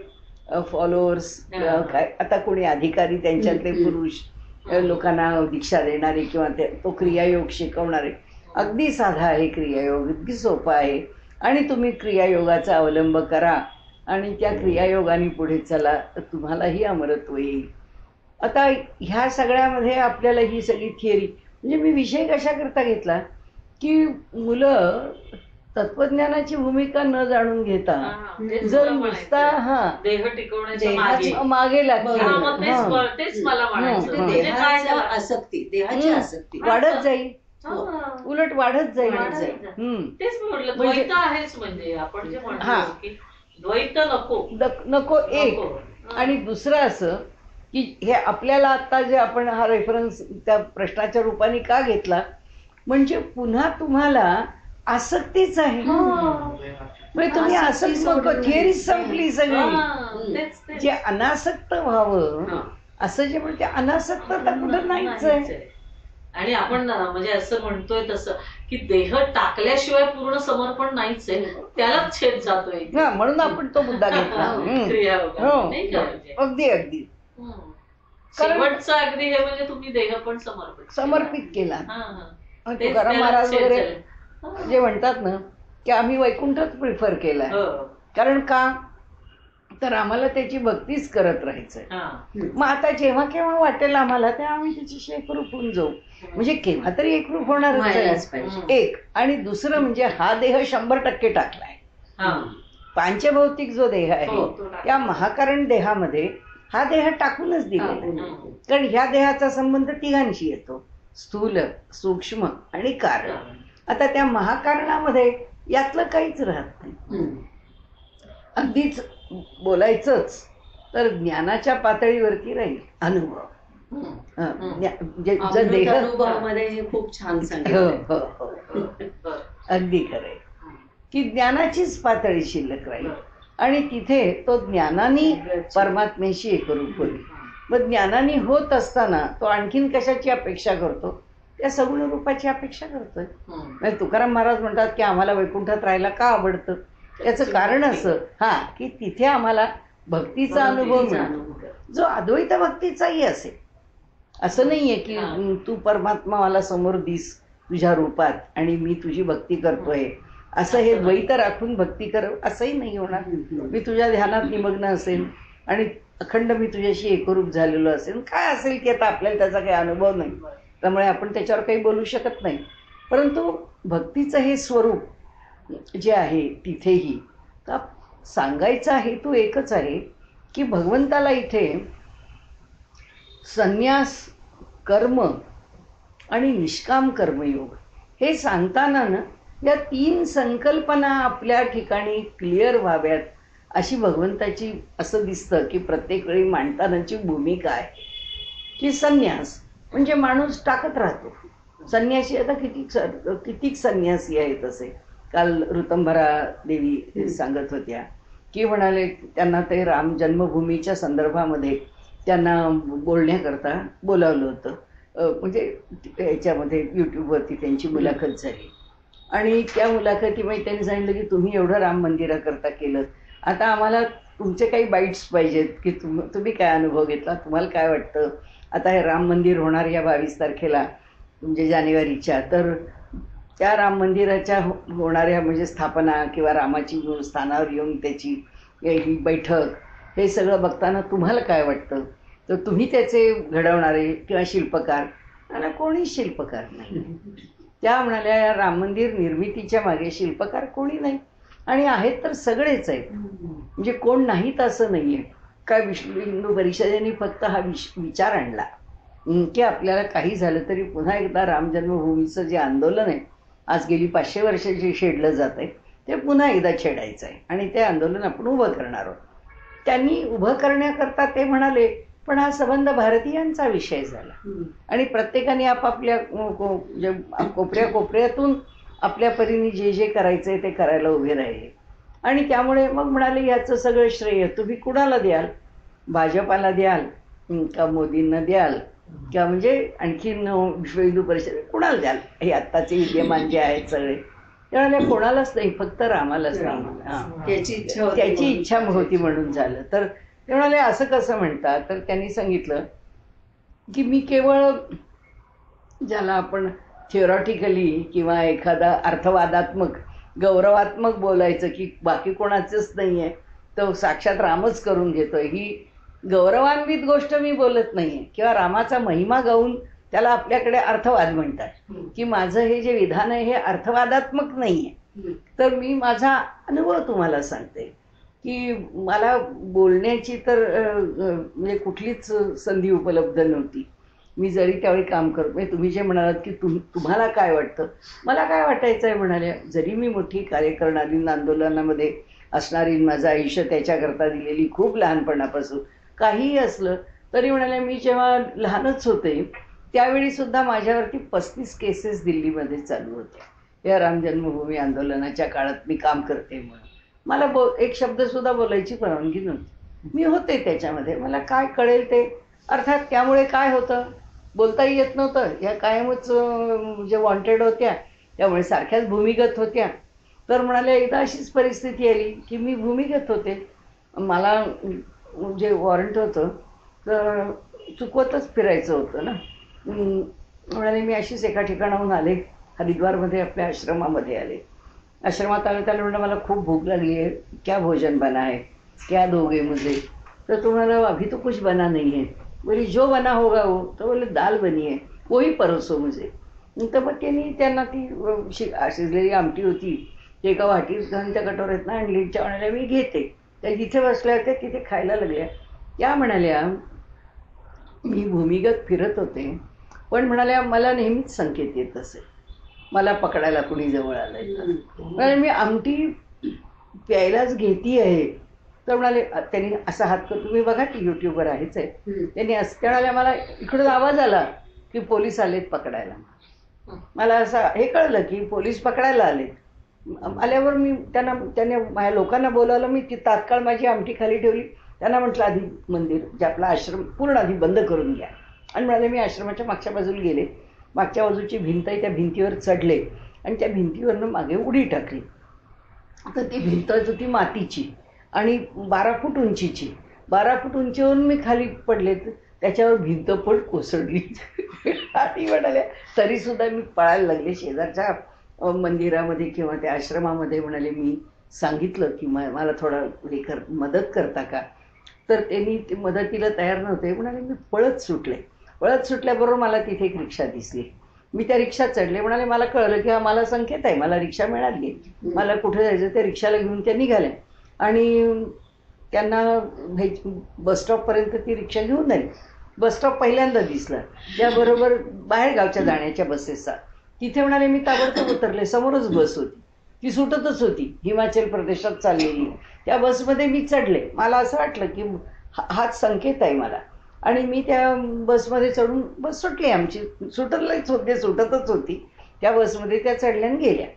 फॉलोअर्स काय आता कोणी अधिकारी त्यांच्यातले पुरुष लोकांना दीक्षा देणारे किंवा तो क्रियायोग शिकवणारे, अगदी साधा आहे क्रियायोग, अगदी सोपा आहे आणि तुम्ही क्रियायोगाचा अवलंब करा आणि त्या क्रियायोगाने पुढे चला तर तुम्हालाही अमरत्व येईल. आता ह्या सगळ्यामध्ये आपल्याला ही सगळी थिअरी, म्हणजे मी विषय कशाकरता घेतला की मुलं तत्वज्ञानाची भूमिका न जाणून घेता जर नुसता देह टिकवण्याच्या मागे लागतील, देहाची आसक्ती वाढत जाईल, उलट वाढत जाईल. तेच म्हटलं द्वैत आहेच. म्हणजे आपण जे म्हणतो की द्वैत नको एक. आणि दुसरं असं की हे आपल्याला आता जे आपण हा रेफरन्स त्या प्रश्नाच्या रूपाने का घेतला, म्हणजे पुन्हा तुम्हाला आसक्तीच आहे. म्हणजे तुम्ही आसक्त, थिअरी संपली सगळी. जे अनासक्त व्हावं असं जे म्हणते, अनासक्तता कुठं नाहीच आहे. आणि आपण म्हणजे असं म्हणतोय तसं की देह टाकल्याशिवाय पूर्ण समर्पण नाहीच आहे, त्यालाच छेद जातोय. म्हणून आपण तो मुद्दा घेतला. अगदी अगदी शेवटचा अगदी हे म्हणजे तुम्ही देह पण समर्पित केला. तुकाराम महाराज वगैरे जे म्हणतात ना की आम्ही वैकुंठच प्रिफर केलाय. कारण का तर आम्हाला त्याची भक्तीच करत राहायचंय. मग आता जेव्हा केव्हा वाटेल आम्हाला तेव्हा आम्ही त्याच्याशी एकरूप होऊन जाऊ. म्हणजे केव्हा तरी एकरूप होणारच एक. आणि दुसरं म्हणजे हा देह 100% टाकलाय. पांचभौतिक जो देह आहे त्या महाकारण देहामध्ये हा देह टाकूनच दिलेला. कारण ह्या देहाचा संबंध तिघांशी येतो, स्थूल, सूक्ष्म आणि कारण. आता त्या महाकारणामध्ये यातलं काहीच राहत नाही. अगदीच बोलायचंच तर ज्ञानाच्या पातळीवरती राहील अनुभव. अनुभवामध्ये खूप छान सांगितलं. अगदी खरंय की ज्ञानाचीच पातळी शिल्लक राहील आणि तिथे तो ज्ञानाने परमात्म्याशी एकरूप होईल. मग ज्ञानाने होत असताना तो आणखीन कशाची अपेक्षा करतो? त्या सगुण रूपाची अपेक्षा करतोय. म्हणजे तुकाराम महाराज म्हणतात की आम्हाला वैकुंठात राहायला का आवडतं, याचं कारण असं की तिथे आम्हाला भक्तीचा अनुभव मिळतो, जो अद्वैत भक्तीचाही असेल. असं नाहीये की तू परमात्मा मला समोर दिस तुझ्या रूपात आणि मी तुझी भक्ती करतोय असं हे द्वैत राखून भक्ती कर असंही नाही होणार. मी तुझ्या ध्यानात निमग्न असेल आणि अखंड मी तुझ्याशी एकरूप झालेलो असेल, काय असेल की आता आपल्याला त्याचा काही अनुभव नाही, त्यामुळे आपण त्याच्यावर काही बोलू शकत नाही. परंतु भक्तीचं हे स्वरूप जे आहे तिथेही का सांगायचा हेतू एकच आहे की भगवंताला इथे संन्यास, कर्म आणि निष्काम कर्मयोग हे सांगताना ना या 3 संकल्पना आपल्या ठिकाणी क्लिअर व्हाव्यात अशी भगवंताची असं दिसतं की प्रत्येक वेळी मांडतानाची भूमिका आहे की संन्यास म्हणजे माणूस टाकत राहतो. संन्यासी आता कितीक संन्यासी आहेत असे. काल ऋतंभरा देवी सांगत होत्या की म्हणाले त्यांना ते राम जन्मभूमीच्या संदर्भामध्ये त्यांना बोलण्याकरता बोलावलं होतं. म्हणजे याच्यामध्ये यूट्यूबवरती त्यांची मुलाखत झाली आणि त्या मुलाखतीमध्ये त्यांनी सांगितलं की तुम्ही एवढं राम मंदिराकरता केलं, आता आम्हाला तुमचे काही बाईट्स पाहिजेत की तुम्ही काय अनुभव घेतला, तुम्हाला काय वाटतं. आता हे राम मंदिर होणार या 22 तारखेला म्हणजे जानेवारीच्या, तर त्या राम मंदिराच्या होणाऱ्या म्हणजे स्थापना किंवा रामाची स्थानावर येऊन त्याची ही बैठक हे सगळं बघताना तुम्हाला काय वाटतं. तर तुम्ही त्याचे घडवणारे किंवा शिल्पकार, आणि कोणी शिल्पकार नाही. त्या म्हणाल्या या राम मंदिर निर्मितीच्या मागे शिल्पकार कोणी नाही आणि आहेत तर सगळेच आहेत, म्हणजे कोण नाहीत असं नाही आहे. काय विश्व हिंदू परिषदेने फक्त हा विचार आणला की आपल्याला काही झालं तरी पुन्हा एकदा राम जन्मभूमीचं जे आंदोलन आहे आज गेली 500 वर्ष जे छेडलं जात आहे ते पुन्हा एकदा छेडायचं आहे आणि ते आंदोलन आपण उभं करणार आहोत. त्यांनी उभं करण्याकरता ते म्हणाले, पण हा संबंध भारतीयांचा विषय झाला आणि प्रत्येकाने आपापल्या कोपऱ्या कोपऱ्यातून आपल्या परीने जे जे करायचंय ते करायला उभे राहिले आणि त्यामुळे मग म्हणाले याचं सगळं श्रेय तुम्ही कुणाला द्याल, भाजपाला द्याल का मोदींना द्याल किंवा म्हणजे आणखीन विश्व हिंदू परिषद कुणाला द्याल, हे आत्ताचे विद्यमान जे आहेत सगळे. त्यामुळे कोणालाच नाही, फक्त रामालाच नाही. त्याची इच्छा होती म्हणून झालं. तर ते म्हणाले असं कसं म्हणतात, तर त्यांनी सांगितलं की मी केवळ ज्याला आपण थिओरॉटिकली किंवा एखादा अर्थवादात्मक गौरवात्मक बोलायचं की बाकी कोणाचंच नाही आहे तो साक्षात रामच करून घेतोय, ही गौरवान्वित गोष्ट मी बोलत नाही आहे किंवा रामाचा महिमा गाऊन त्याला आपल्याकडे अर्थवाद म्हणतात की माझं हे जे विधान आहे हे अर्थवादात्मक नाही आहे. तर मी माझा अनुभव तुम्हाला सांगते की मला बोलण्याची तर म्हणजे कुठलीच संधी उपलब्ध नव्हती. मी जरी त्यावेळी काम करत म्हणजे तुम्ही जे म्हणालात की तुम्हाला काय वाटतं, मला काय वाटायचं आहे म्हणाले, जरी मी मोठी कार्य करणारी आंदोलनामध्ये असणारी माझं आयुष्य त्याच्याकरता दिलेली खूप लहानपणापासून काहीही असलं तरी म्हणाले मी जेव्हा लहानच होते त्यावेळी सुद्धा माझ्यावरती 35 केसेस दिल्लीमध्ये चालू होत्या या राम जन्मभूमी आंदोलनाच्या काळात मी काम करते म्हणून. मला एक शब्दसुद्धा बोलायची परवानगी नव्हती. मी होते त्याच्यामध्ये, मला काय कळेल ते. अर्थात त्यामुळे काय होतं, बोलताही येत नव्हतं. या कायमच जे वॉन्टेड होत्या त्यामुळे सारख्याच भूमिगत होत्या. तर म्हणाले एकदा अशीच परिस्थिती आली की मी भूमिगत होते, मला जे वॉरंट होतं तर चुकवतच फिरायचं होतं ना. म्हणाले मी अशीच एका ठिकाणाहून आले, हरिद्वारमध्ये आपल्या आश्रमामध्ये आले. आश्रमात आलं त्याला म्हणलं मला खूप भूक लागली है, क्या भोजन बना है, क्या दोगे मुझे. तर तो म्हणाला अभी तो कुछ बना नहीं है. बोली जो बना होगा वो. तो बोले दाल बनी है, वही परोसो मुझे. तर मग त्यांना ती शिजलेली आमटी होती ते एका वाटीत घालून त्या कटोऱ्यातनं आणली. त्या म्हणाल्या मी घेते. त्या जिथे बसल्या होत्या तिथे खायला लागल्या. त्या म्हणाल्या मी भूमिगत फिरत होते पण म्हणाल्या मला नेहमीच संकेत येत असे, मला पकडायला कुणी जवळ आलंय. म्हणाले मी आमटी प्यायलाच घेती आहे. तर म्हणाले त्यांनी असा हात कर, तुम्ही बघा की यूट्यूबवर आहेच आहे. त्यांनी असं म्हणाल्या मला इकडून आवाज आला की पोलीस आलेत पकडायला. मला असं हे कळलं की पोलीस पकडायला आलेत. आल्यावर मी त्याने माझ्या लोकांना बोलावलं. मी ती तात्काळ माझी आमटी खाली ठेवली. त्यांना म्हटलं आधी मंदिर जे आपला आश्रम पूर्ण आधी बंद करून घ्या. आणि म्हणाले मी आश्रमाच्या मागच्या बाजूला गेले. मागच्या बाजूची भिंत आहे त्या भिंतीवर चढले आणि त्या भिंतीवरनं मागे उडी टाकली. तर ती भिंत होती मातीची आणि 12 फूट उंचीची. 12 फूट उंचीवरून मी खाली पडले, त्याच्यावर भिंत पण कोसळली. आणि म्हणाल्या तरीसुद्धा मी पळायला लागले. शेजारच्या मंदिरामध्ये किंवा त्या आश्रमामध्ये म्हणाले मी सांगितलं की मला थोडं हे मदत करता का. तर त्यांनी ते मदतीला तयार नव्हते. म्हणाले मी पळत सुटले. पळत सुटल्याबरोबर मला तिथे एक रिक्षा दिसली. मी त्या रिक्षात चढले. म्हणाले मला कळलं की हा मला संकेत आहे, मला रिक्षा मिळाली, मला कुठे जायचं. त्या रिक्षाला घेऊन त्या निघाल्या आणि त्यांना बसस्टॉपपर्यंत ती रिक्षा घेऊन आली. बसस्टॉप पहिल्यांदा दिसला त्याबरोबर बाहेर गावच्या जाण्याच्या बसेसचा. तिथे म्हणाले मी ताबडतोब उतरले. समोरच बस होती, ती सुटतच होती, हिमाचल प्रदेशात चाललेली. त्या बसमध्ये मी चढले. मला असं वाटलं की हाच संकेत आहे मला. आणि मी त्या बसमध्ये चढून, बस सुटली आमची, सुटतच होती. त्या बसमध्ये त्या चढल्या आणि गेल्या.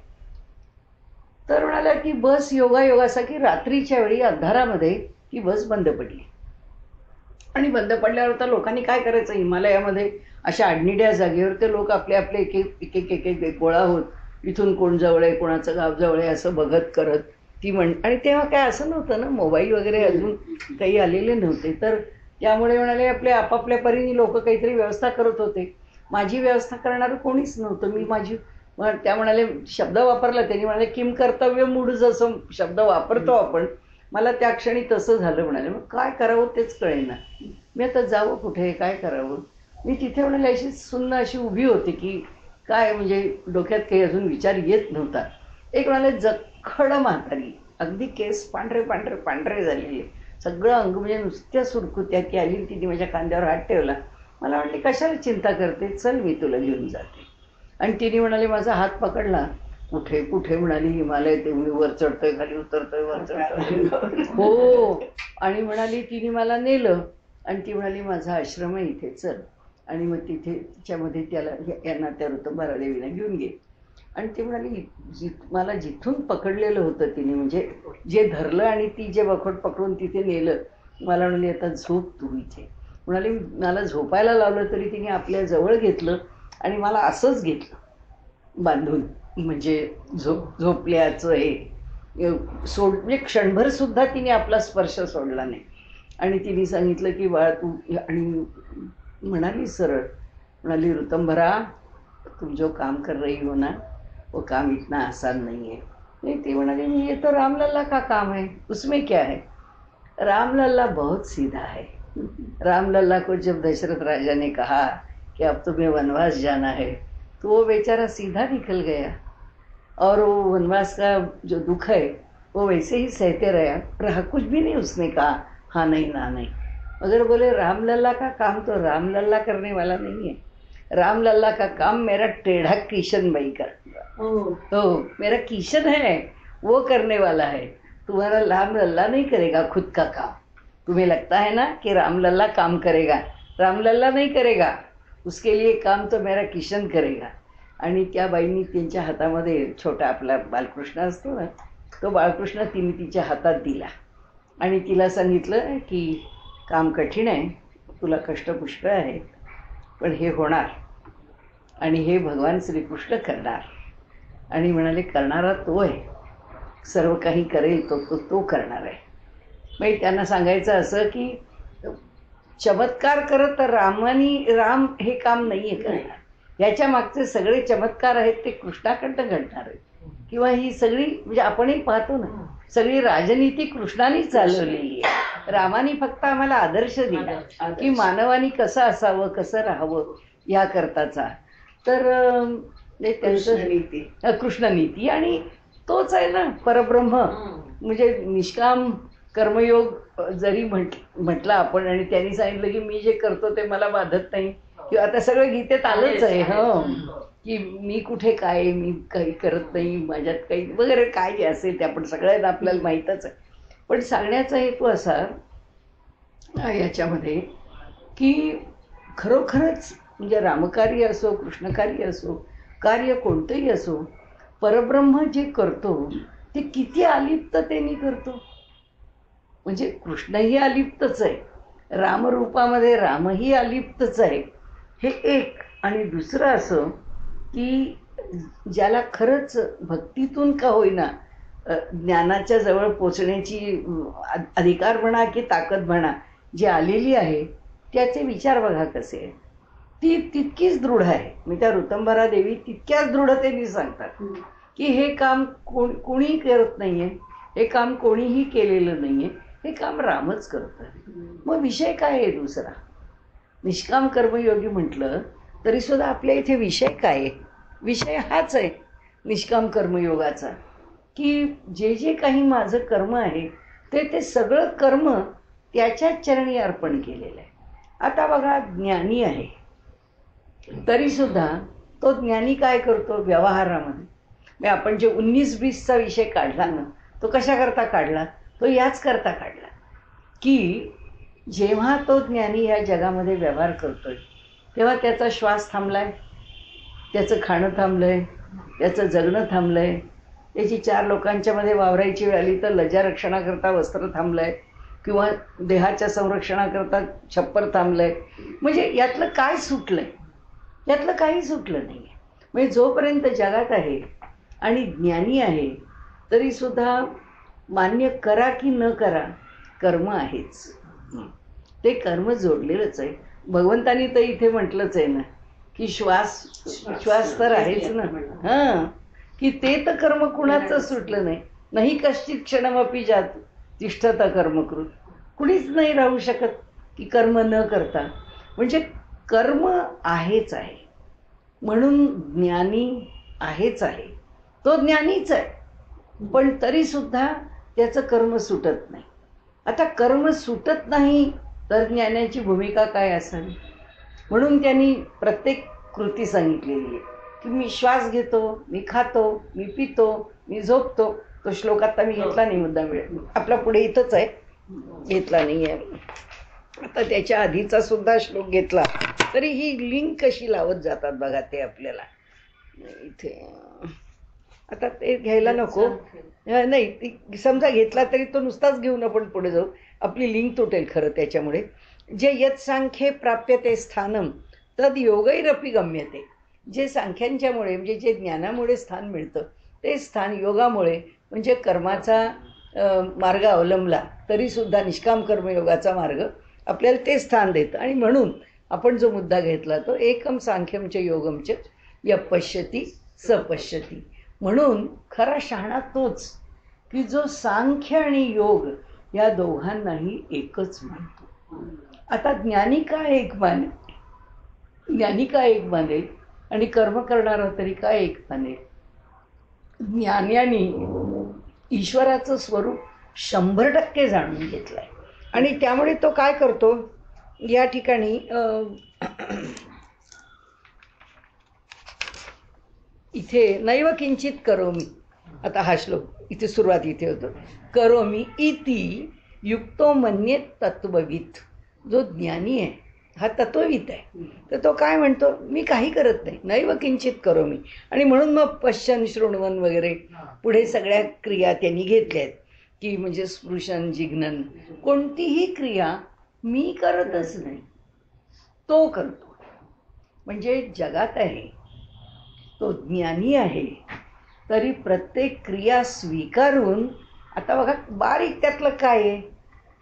तर म्हणाल्या की बस योगायोग असा की रात्रीच्या वेळी अंधारामध्ये ती बस बंद पडली. आणि बंद पडल्यावर तर लोकांनी काय करायचं, हिमालयामध्ये अशा आडनिड्या जागेवर ते लोक आपले आपले एक गोळा होत, इथून कोण जवळ आहे, कोणाचं गाव जवळ आहे असं बघत करत ती आणि तेव्हा काय असं नव्हतं ना, मोबाईल वगैरे अजून काही आलेले नव्हते. तर त्यामुळे म्हणाले आपले आपापल्या परीने लोक काहीतरी व्यवस्था करत होते. माझी व्यवस्था करणारं कोणीच नव्हतं. मी माझी त्या म्हणाले, शब्द वापरला त्यांनी, म्हणाले किम कर्तव्य मूढ जसं शब्द वापरतो आपण, मला त्या क्षणी तसं झालं. म्हणाले मग काय करावं तेच कळेना. मी आता जावं कुठे, काय करावं. मी तिथे म्हणाले अशी सुन्न अशी उभी होते की काय म्हणजे डोक्यात काही अजून विचार येत नव्हता. एक म्हणाले जखड म्हातारी, अगदी केस पांढरे पांढरे पांढरे झालेले, सगळं अंग म्हणजे नुसत्या सुरकुत्या, ती आली. तिने माझ्या खांद्यावर हात ठेवला. मला म्हटली कशाला चिंता करते, चल मी तुला घेऊन जाते. आणि तिने म्हणाले माझा हात पकडला. कुठे कुठे म्हणाली, हिमालय ते मी वर चढतोय खाली उतरतोय, वर चढतोय. हो. आणि म्हणाली तिने मला नेलं आणि ती म्हणाली माझा आश्रम आहे इथे, चल. आणि मग तिथे तिच्यामध्ये त्याला यांना त्या ऋतंभरा देवीला घेऊन गे. आणि ती म्हणाली मला जिथून पकडलेलं होतं तिने, म्हणजे जे धरलं आणि ती जे बखोट पकडून तिथे नेलं, मला म्हणाली आता झोप तू इथे. म्हणाली मला झोपायला लावलं तरी तिने आपल्या जवळ घेतलं आणि मला असंच घेतलं बांधून, म्हणजे झोपल्याचं हे म्हणजे क्षणभर सुद्धा तिने आपला स्पर्श सोडला नाही. आणि तिने सांगितलं की बाळा तू, आणि म्हणाली सरळ, म्हणाली ऋतंभरा तुम जो काम कर रही हो ना वो काम इतना आसान नहीं है. नहीं, ती म्हणाली ये तो रामलल्ला का काम है, उसमें क्या है. रामलल्ला बहुत सीधा है. रामलल्ला को जब दशरथ राजा ने कहा कि अब तुम्हें वनवास जाना है, तो वो बेचारा सीधा निकल गया और वो वनवास का जो दुख है वो वैसे ही सहते रहा कुछ भी नहीं उसने कहा हाँ नहीं ना नहीं. मगर बोले रामलल्ला का काम तो रामलल्ला करने वाला नहीं है, रामलल्ला का काम मेरा टेढ़ा किशन भाई का, तो मेरा किशन है वो करने वाला है. तुम्हारा रामलल्ला नहीं करेगा खुद का काम. तुम्हें लगता है ना कि रामलल्ला काम करेगा, रामलल्ला नहीं करेगा, उसके लिए काम तो मेरा किशन करेगा. आणि त्या बाईंनी त्यांच्या हातामध्ये छोटा आपला बालकृष्ण असतो ना, तो बाळकृष्ण तिने तिच्या हातात दिला आणि तिला सांगितलं की काम कठीण आहे, तुला कष्ट पुष्कळ आहेत, पण हे होणार आणि हे भगवान श्रीकृष्ण करणार. आणि म्हणाले करणारा तो आहे, सर्व काही करेल तो करणार आहे. मग त्यांना सांगायचं असं की चमत्कार करत तर राम हे काम नाही आहे करणार, ह्याच्या मागचे सगळे चमत्कार आहेत ते कृष्णाकडनं घडणार आहेत. किंवा ही सगळी म्हणजे आपणही पाहतो ना, सगळी राजनीती कृष्णाने चालवलेली आहे. रामाने फक्त आम्हाला आदर्श दिला की मानवाने कसं असावं, कसं राहावं या करताचा. तर त्यांचं कृष्णनीती आणि तोच आहे ना परब्रह्म. म्हणजे निष्काम कर्मयोग जरी म्हटलं आपण, आणि त्यांनी सांगितलं की मी जे करतो ते मला बाधत नाही, किंवा आता सगळं गीतेत आलंच आहे की मी कुठे काय, मी काही करत नाही, माझ्यात काही वगैरे काय जे असेल ते आपण सगळ्यांना आपल्याला माहीतच आहे. पण सांगण्याचा हेतू असा याच्यामध्ये की खरोखरच म्हणजे रामकार्य असो, कृष्णकार्य असो, कार्य कोणतंही असो, परब्रह्म जे करतो ते किती अलिप्ततेने करतो. म्हणजे कृष्णही अलिप्तच आहे, रामरूपामध्ये रामही अलिप्तच आहे, हे एक. आणि दुसरं असं की ज्याला खरंच भक्तीतून का होईना ज्ञानाच्या जवळ पोचण्याची अधिकार म्हणा की ताकद म्हणा जी आलेली आहे, त्याचे विचार बघा कसे आहेत. ती तितकीच दृढ आहे. मी त्या ऋतंभरा देवी तितक्याच दृढतेने सांगतात की हे काम कोणीही करत नाहीये, हे काम कोणीही केलेलं नाहीये, हे काम रामच करतोय. मग विषय काय आहे दुसरा? निष्काम कर्मयोगी म्हटलं तरी सुद्धा आपल्या इथे विषय काय आहे? विषय हाच आहे निष्काम कर्मयोगाचा, की जे जे काही माझं कर्म आहे ते सगळं कर्म त्याच्याच चरणी अर्पण केलेलं आहे. आता बघा, ज्ञानी आहे तरी सुद्धा तो ज्ञानी काय करतो व्यवहारामध्ये? मग आपण जे 19-20चा विषय काढला ना, तो कशाकरता काढला? तो याच करता काढला की जेव्हा तो ज्ञानी या जगामध्ये व्यवहार करतोय तेव्हा त्याचा श्वास थांबलाय, त्याचं खाणं थांबलंय, त्याचं जगणं थांबलंय, त्याची 4 लोकांच्या मध्ये वावरायची वेळ आली तर लज्जारक्षणाकरता वस्त्र थांबलंय किंवा देहाच्या संरक्षणाकरता छप्पर थांबलंय. म्हणजे यातलं काय सुटलंय? यातलं काही सुटलं नाही. म्हणजे जोपर्यंत जगात आहे आणि ज्ञानी आहे तरी सुद्धा मान्य करा की न करा कर्म आहेच. ते कर्म जोडलेलंच आहे. भगवंतानी तर इथे म्हटलंच आहे ना की श्वास तर आहेच ना. हां, की ते तर कर्म कुणाचं सुटलं नाही. नाही कश्चित क्षणमपि जात तिष्ठता कर्मकृत. कुणीच नाही राहू शकत की कर्म न करता. म्हणजे कर्म आहेच आहे. म्हणून ज्ञानी आहेच आहे. तो ज्ञानीच आहे, पण तरी सुद्धा त्याचं कर्म सुटत नाही. आता कर्म सुटत नाही तर ज्ञानाची भूमिका काय असावी? म्हणून त्यांनी प्रत्येक कृती सांगितलेली आहे की मी श्वास घेतो, मी खातो, मी पितो, मी झोपतो. तो श्लोक आता मी घेतला नाही, मुद्दा वेळ आपला पुढे इथंच आहे, घेतला नाही आहे. आता त्याच्या आधीचा सुद्धा श्लोक घेतला तरी ही लिंक कशी लावत जातात बघा ते आपल्याला. इथे आता ते घ्यायला नको, नाही समजा घेतला तरी तो नुसताच घेऊन आपण पुढे जाऊ, आपली लिंक तुटेल खरं त्याच्यामुळे. जे यत सांख्ये प्राप्यते स्थानम तद योगैरपि गम्यते. जे सांख्यांच्यामुळे म्हणजे जे ज्ञानामुळे स्थान मिळतं ते स्थान योगामुळे म्हणजे कर्माचा मार्ग अवलंबला तरी सुद्धा निष्काम कर्मयोगाचा मार्ग आपल्याला ते स्थान देतं. आणि म्हणून आपण जो मुद्दा घेतला तो एकम सांख्यमच योगमच यपश्यती सपश्यती. म्हणून खरा शहाणा तोच की जो सांख्य आणि योग या दोघांनाही एकच मानतो. आता ज्ञानी का एक मानेल? ज्ञानी का एक मानेल आणि कर्म करणारा तरी काय एक मानेल? ज्ञान्यानी ईश्वराचं स्वरूप 100% जाणून घेतलंय आणि त्यामुळे तो काय करतो या ठिकाणी इथे नैव किंचित करोमी. आता हा श्लोक इथे सुरुवात इथे होतो, करोमी इति युक्तो मन्येत तत्ववित. जो ज्ञानी आहे हा तत्ववित आहे तर तो काय म्हणतो, मी काही करत नाही, नैव किंचित करोमी. आणि म्हणून मग पश्चन शृण्वन वगैरे पुढे सगळ्या क्रिया त्यांनी घेतल्या आहेत की म्हणजे स्पृशन जिग्नन, कोणतीही क्रिया मी करतच नाही, तो करतो. म्हणजे जगात आहे तो ज्ञानी आहे तरी प्रत्येक क्रिया स्वीकारून, आता बघा बारीक त्यातलं काय आहे,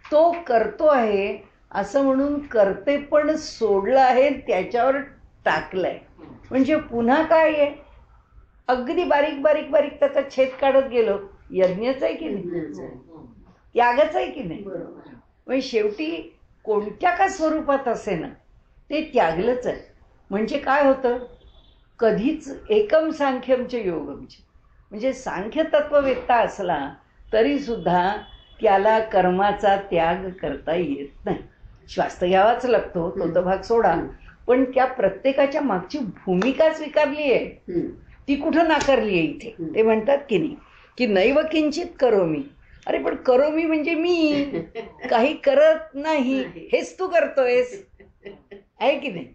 तो करतो आहे असं म्हणून करते पण सोडलं आहे, त्याच्यावर टाकलंय. म्हणजे पुन्हा काय आहे, अगदी बारीक बारीक बारीक त्याचा छेद काढत गेलो, यज्ञच आहे की नाही, त्यागच आहे की नाही. म्हणजे शेवटी कोणत्या का स्वरूपात असे ना ते त्यागलंच आहे. म्हणजे काय होतं, कधीच एकम सांख्यमचे योगमचे म्हणजे सांख्य तत्ववेत्ता असला तरी सुद्धा त्याला कर्माचा त्याग करता येत नाही. श्वास तर घ्यावाच लागतो, तो तर भाग सोडा, पण त्या प्रत्येकाच्या मागची भूमिका स्वीकारली आहे, ती कुठं नाकारली आहे इथे. ते म्हणतात की नाही की नैव किंचित करोमी. अरे पण करोमी म्हणजे मी काही करत नाही, हेच तू करतोयस आहे की नाही.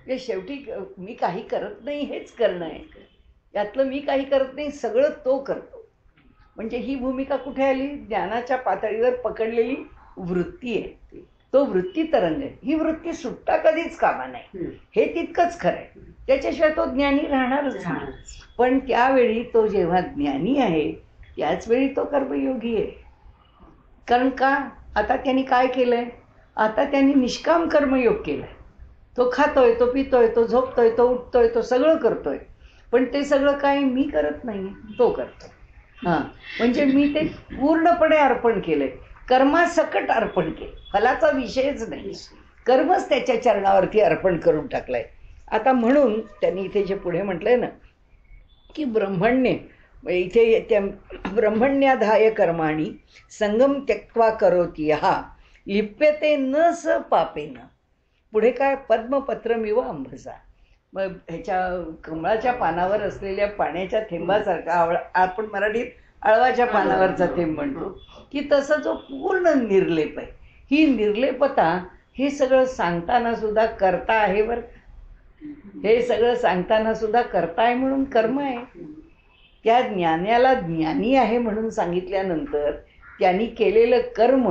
म्हणजे शेवटी मी काही करत नाही हेच करणं आहे, यातलं मी काही करत नाही सगळं तो करतो. म्हणजे ही भूमिका कुठे आली, ज्ञानाच्या पातळीवर पकडलेली वृत्ती आहे, तो वृत्ती तरंग आहे. ही वृत्ती सुट्टा कधीच कामा नाही, हे तितकंच खरं आहे. त्याच्याशिवाय तो ज्ञानी राहणारच नाही. पण त्यावेळी तो जेव्हा ज्ञानी आहे त्याच वेळी तो कर्मयोगी आहे. कारण का, आता त्यांनी काय केलंय, आता त्यांनी निष्काम कर्मयोग केलाय. तो खातोय, तो पितोय, तो झोपतोय, तो उठतोय, तो सगळं करतोय. पण ते सगळं काही मी करत नाही, तो करतो. हां, म्हणजे मी ते पूर्णपणे अर्पण केलंय, कर्मासकट अर्पण केलं, फलाचा विषयच नाही. कर्मच त्याच्या चरणावरती अर्पण करून टाकलंय. आता म्हणून त्यांनी इथे जे पुढे म्हटलंय ना की ब्रह्मण्य, इथे त्या ब्रह्मण्याधाय कर्माणी संगम त्यक्त्वा करोति यः लिप्यते न स पापेन. पुढे काय, पद्मपत्रमिव अंभसा. मग ह्याच्या कमळाच्या पानावर असलेल्या पाण्याच्या थेंबासारखा, आपण मराठीत आळवाच्या पानावरचा थेंब म्हणतो, की तसं जो पूर्ण निर्लेप आहे. ही निर्लेपता हे सगळं सांगताना सुद्धा करता आहे बरं. हे सगळं सांगताना सुद्धा करता आहे म्हणून कर्म आहे. त्या ज्ञानाला ज्ञानी आहे म्हणून सांगितल्यानंतर त्यांनी केलेलं कर्म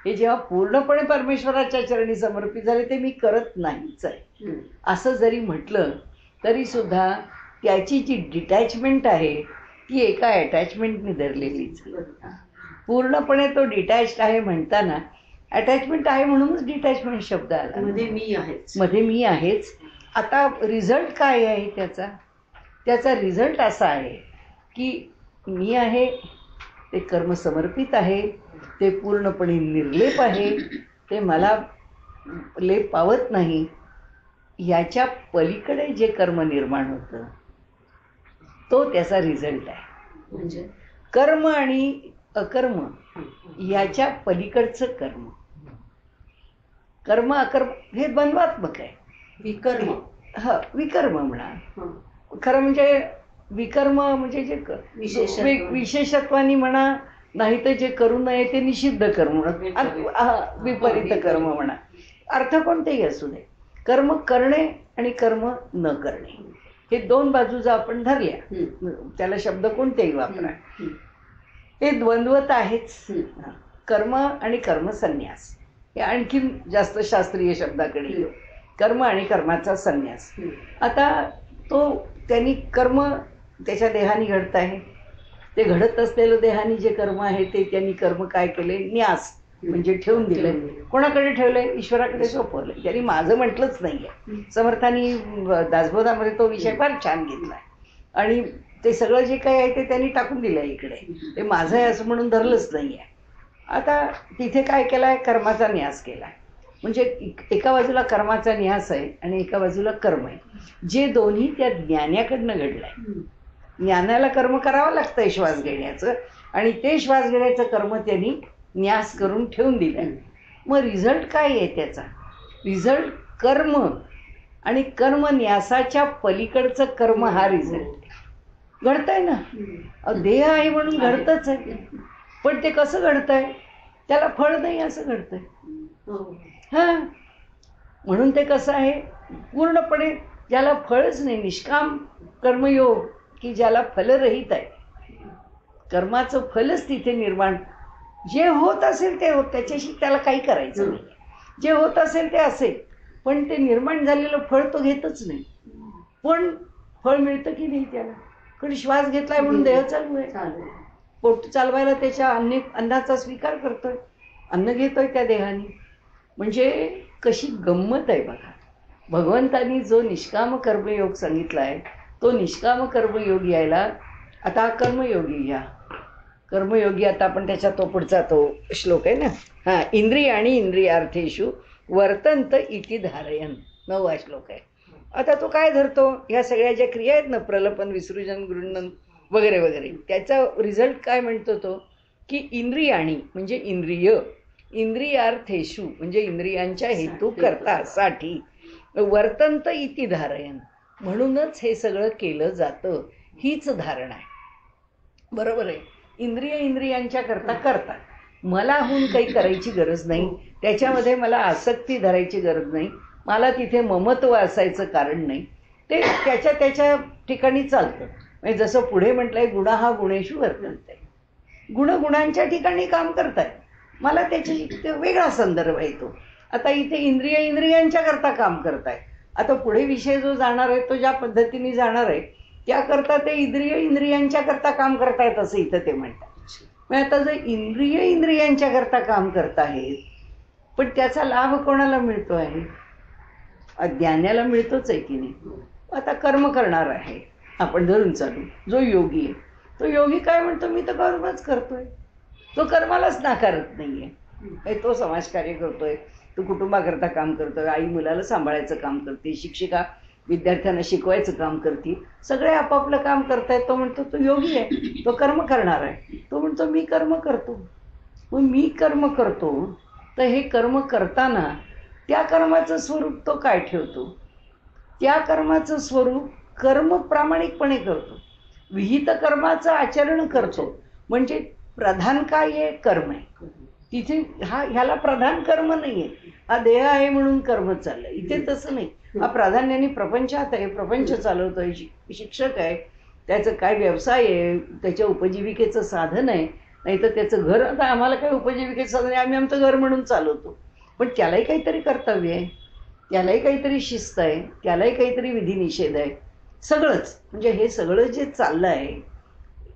हे जेव्हा पूर्णपणे परमेश्वराच्या चरणी समर्पित झाले ते मी करत नाहीच आहे असं जरी म्हटलं तरी सुद्धा त्याची जी डिटॅचमेंट आहे ती एका अटॅचमेंटने धरलेलीच. पूर्णपणे तो डिटॅच्ड आहे म्हणताना अटॅचमेंट आहे म्हणूनच डिटॅचमेंट शब्द आला. मध्ये मी आहेच. आता रिझल्ट काय आहे त्याचा रिझल्ट असा आहे की मी आहे, ते कर्म समर्पित आहे, ते पूर्णपणे निर्लेप आहे, ते मला लेप पावत नाही. याच्या पलीकडे जे कर्म निर्माण होतं तो त्याचा रिझल्ट आहे. म्हणजे कर्म आणि अकर्म याच्या पलीकडचं कर्म, कर्म अकर्म हे द्वंद्वात्मक आहे. विकर्म, विकर्म म्हणा. खरं म्हणजे विकर्म म्हणजे जे विशेषत्वानी म्हणा, नाही तर जे करू नये ते निषिद्ध कर्म म्हणा, विपरीत कर्म म्हणा, अर्थ कोणतेही असू दे. कर्म करणे आणि कर्म न करणे हे दोन बाजू जर आपण धरल्या, त्याला शब्द कोणतेही वापरा, हे द्वंद्वत आहेच. कर्म आणि कर्मसन्यास हे आणखी जास्त शास्त्रीय शब्दाकडे येऊ. कर्म आणि कर्माचा संन्यास. आता तो त्यांनी कर्म त्याच्या देहाने घडत आहे, ते घडत असलेलं देहाने जे कर्म आहे ते त्यांनी कर्म काय केले, न्यास म्हणजे ठेवून दिलं. कोणाकडे ठेवलंय? ईश्वराकडे सोपवलंय. त्यांनी माझं म्हटलंच नाहीये. समर्थांनी दासबोधामध्ये तो विषय फार छान घेतलाय आणि ते सगळं जे काही आहे ते त्यांनी टाकून दिलंय इकडे. ते माझं आहे असं म्हणून धरलंच नाहीये. आता तिथे काय केलाय, कर्माचा न्यास केलाय. म्हणजे एका बाजूला कर्माचा न्यास आहे आणि एका बाजूला कर्म आहे, जे दोन्ही त्या ज्ञानाकडनं घडलंय. ज्ञानाला कर्म करावं लागतंय श्वास घेण्याचं, आणि ते श्वास घेण्याचं कर्म त्यांनी न्यास करून ठेवून दिलंय. मग रिझल्ट काय आहे त्याचा? रिझल्ट कर्म आणि कर्म न्यासाच्या पलीकडचं कर्म हा रिझल्ट घडतंय ना. देह आहे म्हणून घडतंच आहे, पण ते कसं घडतंय, त्याला फळ नाही असं घडतंय. हां, म्हणून ते कसं आहे, पूर्णपणे ज्याला फळच नाही, निष्काम कर्मयोग की ज्याला फलरहित आहे, कर्माचं फलच तिथे निर्माण, जे होत असेल ते होत, त्याच्याशी त्याला काही करायचं नाही. जे होत असेल ते असेल, पण ते निर्माण झालेलं फळ तो घेतच नाही. पण फळ मिळतं की नाही त्याला, कारण श्वास घेतलाय म्हणून देह चालू आहे. पोट चालवायला त्याच्या अन्नाचा स्वीकार करतोय, अन्न घेतोय त्या देहाने. म्हणजे कशी गंमत आहे बघा. भगवंतांनी जो निष्काम कर्मयोग सांगितला आहे तो निष्काम कर्मयोग यायला, आता कर्मयोगी घ्या. कर्मयोगी आता आपण त्याच्या तो पुढचा तो श्लोक आहे ना, हां, इंद्रिय आणि इंद्रियार्थेषु वर्तंत इति धारयन, 9वा श्लोक आहे. आता तो काय धरतो, ह्या सगळ्या ज्या क्रिया आहेत ना, प्रलपन, विसृजन, गृह्णन वगैरे वगैरे, त्याचा रिझल्ट काय म्हणतो तो, की इंद्रियाणी म्हणजे इंद्रिय, इंद्रियार्थेषु म्हणजे इंद्रियांच्या हेतू करतासाठी, वर्तंत इति धारयन म्हणूनच हे सगळं केलं जातं. हीच धारणा आहे. बरोबर आहे. इंद्रिय इंद्रियांच्या करता करतात, मला होऊन काही करायची गरज नाही, त्याच्यामध्ये मला आसक्ती धरायची गरज नाही, मला तिथे ममत्व असायचं कारण नाही. ते त्याच्या त्याच्या ठिकाणी चालतं. म्हणजे जसं पुढे म्हटलंय, गुणा हा गुणेषु वर्तन्ते, गुण गुणांच्या ठिकाणी काम करतायत, मला त्याची वेगळा संदर्भ येतो. आता इथे इंद्रिय इंद्रियांच्या करता काम करतायत. आता पुढे विषय जो जाणार आहे तो ज्या पद्धतीने जाणार आहे त्याकरता ते इंद्रिय इंद्रियांच्या करता काम करतायत असं इथं ते म्हणतात. मग आता जर इंद्रिय इंद्रियांच्या करता काम करत आहेत, पण त्याचा लाभ कोणाला मिळतो आहे? ज्ञानाला मिळतोच आहे की नाही. आता कर्म करणार आहे आपण धरून चालू, जो योगी आहे तो योगी काय म्हणतो, मी तर कर्मच करतोय. तो कर्मालाच नाकारत नाहीये. तो समाजकार्य करतोय, तो कुटुंबाकरता काम करतोय, आई मुलाला सांभाळायचं काम करते, शिक्षिका विद्यार्थ्यांना शिकवायचं काम करते, सगळे आपापलं काम करतायत. तो म्हणतो तो योगी आहे, तो कर्म करणार आहे. तो म्हणतो मी कर्म करतो. मग मी कर्म करतो तर हे कर्म करताना त्या कर्माचं स्वरूप तो काय ठेवतो? त्या कर्माचं स्वरूप कर्म प्रामाणिकपणे करतो, विहित कर्माचं आचरण करतो. म्हणजे प्रधान काय आहे? कर्म आहे. तिथे ह्याला प्रधान कर्म नाहीये, हा देह आहे म्हणून कर्म चाललंय. इथे तसं नाही. हा प्राधान्याने प्रपंचात आहे, प्रपंच चालवतोय, शिक्षक आहे, त्याचं काय व्यवसाय आहे, त्याच्या उपजीविकेचं साधन आहे. नाही तर त्याचं घर, आता आम्हाला काय उपजीविकेचं साधन आहे, आम्ही आमचं घर म्हणून चालवतो. पण त्यालाही काहीतरी कर्तव्य आहे, त्यालाही काहीतरी शिस्त आहे, त्यालाही काहीतरी विधिनिषेध आहे. सगळंच म्हणजे हे सगळं जे चाललं आहे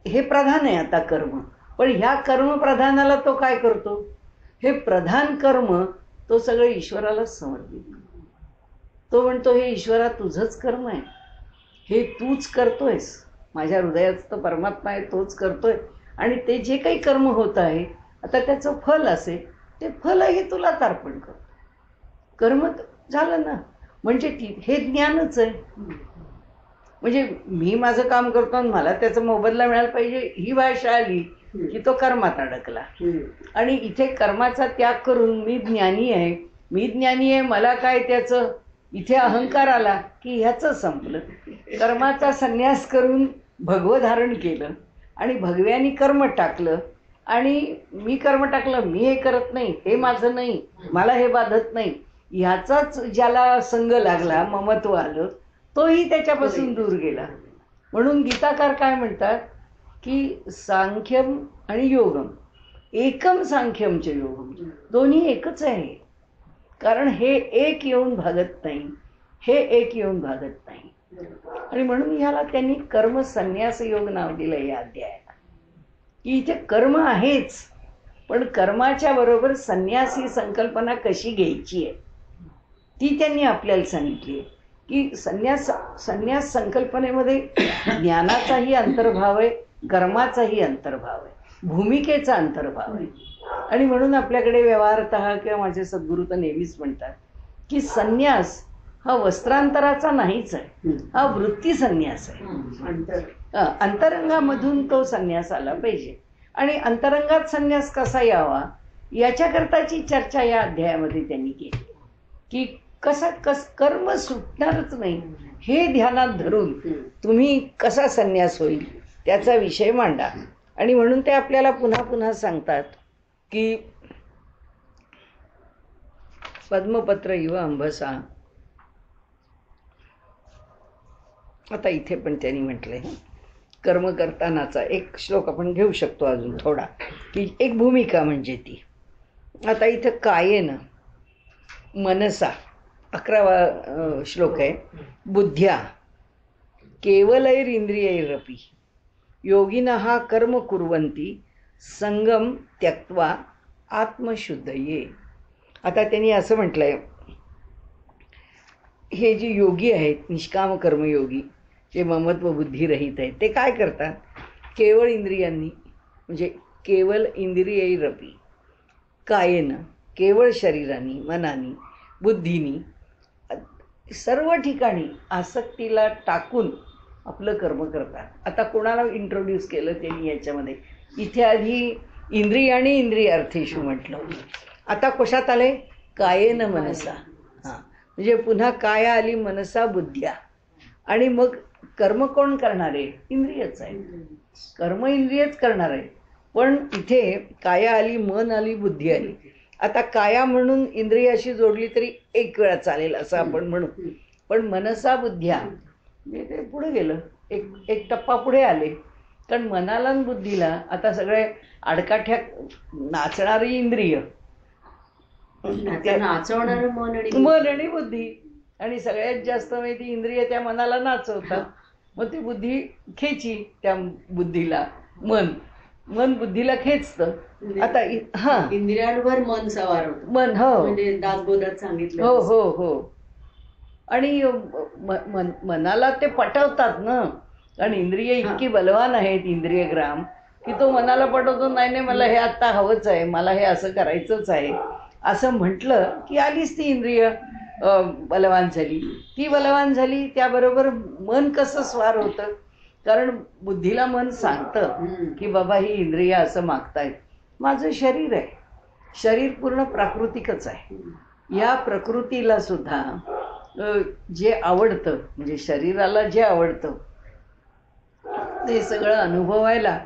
हे प्रधान आहे आता कर्म. पण ह्या कर्मप्रधानाला तो काय करतो? हे प्रधान कर्म तो सगळं ईश्वराला समर्पित करतो. तो म्हणतो हे ईश्वरा तुझंच कर्म आहे, हे तूच करतोयस. माझ्या हृदयात तर परमात्मा आहे, तोच करतोय. आणि ते जे काही कर्म होत आहे आता त्याचं फल असेल, ते फल हे तुलाच अर्पण करतो. कर्म झालं ना, म्हणजे हे ज्ञानच आहे. म्हणजे मी माझं काम करतो आणि मला त्याचा मोबदला मिळायला पाहिजे ही भाषा आली की तो कर्मात अडकला. आणि इथे कर्माचा त्याग करून मी ज्ञानी आहे, मी ज्ञानी आहे, मला काय त्याचं, इथे अहंकार आला की ह्याचं संपलं. कर्माचा संन्यास करून भगवं धारण केलं आणि भगव्यानी कर्म टाकलं. आणि मी कर्म टाकलं, मी हे करत नाही, हे माझं नाही, मला हे बाधत नाही, ह्याचाच ज्याला संग लागला, ममत्व आलं, तोही त्याच्यापासून दूर गेला. म्हणून गीताकार काय म्हणतात की सांख्यम आणि योगम एकम सांख्यमच योगम, दोन्ही एकच आहे. कारण हे एक येऊन भागत नाही, हे एक येऊन भागत नाही. आणि म्हणून ह्याला त्यांनी कर्म संन्यास योग नाव दिलं या अध्यायाला, की इथे कर्म आहेच पण कर्माच्या बरोबर संन्यास ही संकल्पना कशी घ्यायची आहे ती त्यांनी आपल्याला सांगितली आहे. की संन्यास संकल्पनेमध्ये ज्ञानाचाही अंतर्भाव आहे, कर्माचाही अंतर्भाव आहे, भूमिकेचा अंतर्भाव आहे. आणि म्हणून आपल्याकडे व्यवहारतः किंवा माझे सद्गुरू तर नेहमीच म्हणतात की संन्यास हा वस्त्रांतराचा नाहीच आहे, हा वृत्ती संन्यास आहे. अंतरंगामधून तो संन्यास आला पाहिजे. आणि अंतरंगात संन्यास कसा यावा याच्याकरताची चर्चा या अध्यायामध्ये त्यांनी केली. की कर्म सुटणारच नाही हे ध्यानात धरून तुम्ही कसा संन्यास होईल त्याचा विषय मांडा. आणि म्हणून ते आपल्याला पुन्हा पुन्हा सांगतात की पद्मपत्र इव अंबसा. आता इथे पण त्यांनी म्हटलंय कर्म करतानाचा एक श्लोक आपण घेऊ शकतो अजून थोडा, की एक भूमिका म्हणजे ती. आता इथं कायेन मनसा 11वा श्लोक आहे. बुद्ध्या केवलैरिंद्रियैरपि योगिनः कर्म कुर्वन्ति संगम त्यक्त्वा आत्मशुद्धये. आता त्यांनी असं म्हटलंय, हे जे योगी आहेत निष्काम कर्मयोगी जे ममत्व बुद्धिरहित आहेत ते काय करतात? केवळ इंद्रियांनी म्हणजे केवळ इंद्रियैरपि कायेनं, केवळ शरीरानी, मनानी, बुद्धीनी, सर्व ठिकाणी आसक्तीला टाकून आपलं कर्म करतात. आता कोणाला इंट्रोड्यूस केलं त्यांनी याच्यामध्ये? इथे आधी इंद्रिय आणि इंद्रियार्थेषु म्हटलं, आता कशात आले? कायेन मनसा. हां, म्हणजे पुन्हा काय आली? मनसा बुद्ध्या. आणि मग कर्म कोण करणार आहे? इंद्रियच आहे. कर्म इंद्रियच करणार आहे. पण इथे काया आली, मन आली, बुद्धी आली. आता काया म्हणून इंद्रियाशी जोडली तरी एक वेळा चालेल असं आपण म्हणू. पण मनसा बुद्ध्या ते पुढे गेलं, एक टप्पा पुढे आले. कारण मनाला आणि बुद्धीला आता सगळे आडकाठ्या नाचणारी इंद्रिय, नाचवणारं मन आणि बुद्धी, आणि सगळ्यात जास्त माहिती इंद्रिय त्या मनाला नाचवतात. मग ती बुद्धी खेची त्या बुद्धीला, मन बुद्धीला खेचतं. आता हा इंद्रियांवर मन सवार होतं. मन, हो, म्हणजे दासबोधात सांगितलं. हो हो हो. आणि मनाला ते पटवतात ना, कारण इंद्रिय इतकी बलवान आहेत, इंद्रियग्राम, की तो मनाला पटवतो, नाही नाही मला हे आत्ता हवंच आहे, मला हे असं करायचंच आहे, असं म्हटलं की आलीच ती इंद्रिय बलवान झाली. ती बलवान झाली त्याबरोबर मन कसं स्वार होतं, कारण बुद्धीला मन सांगतं की बाबा ही इंद्रिय असं मागतायत. माझं शरीर आहे, शरीर पूर्ण प्राकृतिकच आहे. या प्रकृतीला सुद्धा जे आवडतं, म्हणजे शरीराला जे आवडतं ते सगळं अनुभवायला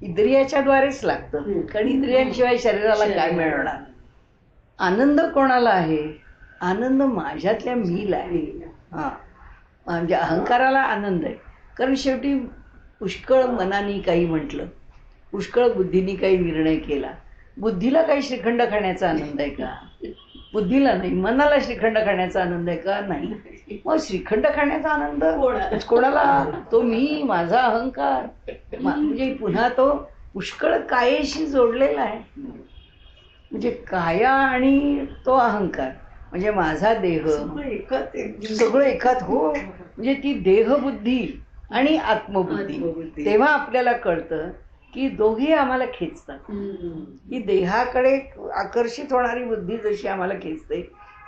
इंद्रियाच्या द्वारेच लागतं, कारण इंद्रियांशिवाय शरीराला काय मिळणार. आनंद कोणाला आहे? आनंद माझ्यातल्या मीला आहे. हा, म्हणजे अहंकाराला आनंद आहे, कारण शेवटी पुष्कळ मनाने काही म्हटलं, पुष्कळ बुद्धीने काही निर्णय केला. बुद्धीला काही श्रीखंड खाण्याचा आनंद आहे का? बुद्धीला नाही. मनाला श्रीखंड खाण्याचा आनंद आहे का? नाही. मग श्रीखंड खाण्याचा आनंद कोणाला? तो मी, माझा अहंकार. म्हणजे पुन्हा तो पुष्कळ कायेशी जोडलेला आहे. म्हणजे काया आणि तो अहंकार म्हणजे माझा देह सगळं एकात. हो, म्हणजे ती देहबुद्धी आणि आत्मबुद्धी. तेव्हा आपल्याला कळतं की दोघी आम्हाला खेचतात. की देहाकडे आकर्षित होणारी बुद्धी जशी आम्हाला खेचते,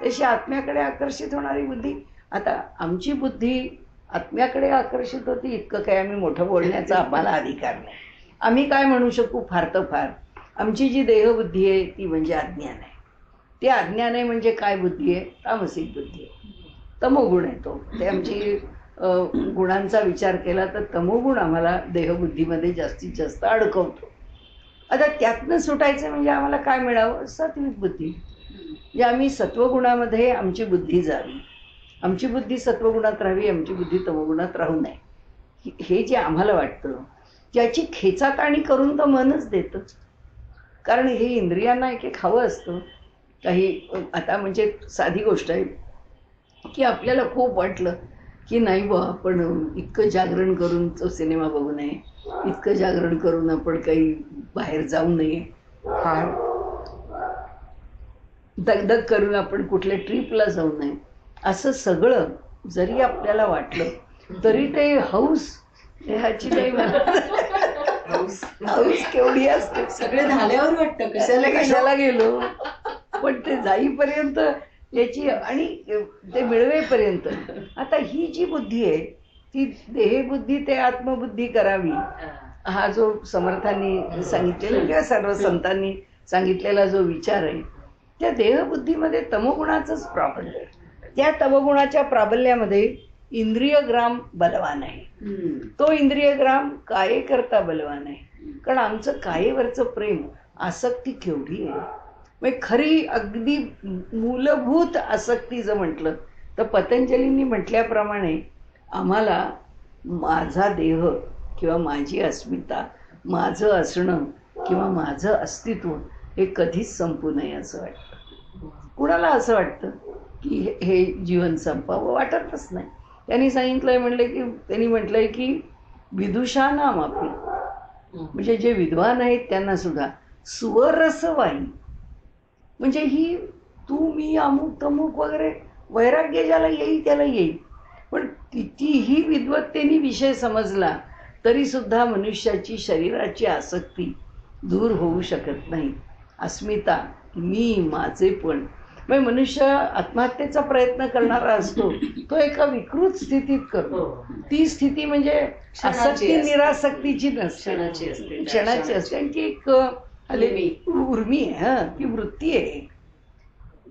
तशी आत्म्याकडे आकर्षित होणारी बुद्धी. आता आमची बुद्धी आत्म्याकडे आकर्षित होती इतकं काय आम्ही मोठं बोलण्याचा आम्हाला अधिकार नाही. आम्ही काय म्हणू शकू? फार तर फार आमची जी देहबुद्धी आहे ती म्हणजे अज्ञान आहे. ते अज्ञान आहे म्हणजे काय बुद्धी आहे? तामसिक बुद्धी आहे, तमोगुण आहे तो. ते आमची गुणांचा विचार केला तर तमोगुण आम्हाला देहबुद्धीमध्ये जास्तीत जास्त अडकवतो. आता त्यातनं सुटायचं म्हणजे आम्हाला काय मिळावं? सात्विक बुद्धी. म्हणजे आम्ही सत्वगुणामध्ये आमची बुद्धी जावी, आमची बुद्धी सत्वगुणात राहावी, आमची बुद्धी तमोगुणात राहू नये, हे जे आम्हाला वाटतं त्याची खेचाताणी करून तर मनच देतं. कारण हे इंद्रियांना एक एक हवं असतं. काही आता म्हणजे साधी गोष्ट आहे की आपल्याला खूप वाटलं की नाही बा आपण इतकं जागरण करून तो सिनेमा बघू नये, इतकं जागरण करून आपण काही बाहेर जाऊ नये, फार दगदग करून आपण कुठल्या ट्रिपला जाऊ नये, असं सगळं जरी आपल्याला वाटलं तरी ते हौस ह्याची नाही हौस केवढी असते. सगळे झाल्यावर वाटतं कशाला गेलो, पण ते जाईपर्यंत याची आणि ते मिळवेपर्यंत. आता ही जी बुद्धी आहे ती देहबुद्धी ते आत्मबुद्धी करावी, हा जो समर्थांनी सांगितलेला किंवा सर्व संतांनी सांगितलेला जो विचार आहे, त्या देहबुद्धीमध्ये तमोगुणाचंच प्राबल्य आहे. त्या तमोगुणाच्या प्राबल्यामध्ये इंद्रियग्राम बलवान आहे. तो इंद्रियग्राम कायेकरता बलवान आहे, कारण आमचं कायेवरचं प्रेम, आसक्ती केवढी आहे. म्हणजे खरी अगदी मूलभूत आसक्ती जर म्हटलं तर पतंजलींनी म्हटल्याप्रमाणे आम्हाला माझा देह किंवा माझी अस्मिता, माझं असणं किंवा माझं अस्तित्व हे कधीच संपू नये असं वाटतं. कुणाला असं वाटतं की हे जीवन संपावं? वाटतच नाही. त्यांनी म्हटलंय की विदुषानाम आपली, म्हणजे जे विद्वान आहेत त्यांना सुद्धा सुवरसवाई, म्हणजे ही तू मी अमुक तमुक वगैरे वैराग्य ज्याला येईल त्याला येईल, पण कितीही विद्वत्तेने विषय समजला तरी सुद्धा मनुष्याची शरीराची आसक्ती दूर होऊ शकत नाही. अस्मिता, मी, माझे पण. म्हणजे मनुष्य आत्महत्येचा प्रयत्न करणारा असतो तो एका विकृत स्थितीत करतो. ती स्थिती म्हणजे आसक्ती निरासक्तीची नसते, क्षणाची असते, आणि ती एक उर्मी आहे, हा, ती वृत्ती आहे.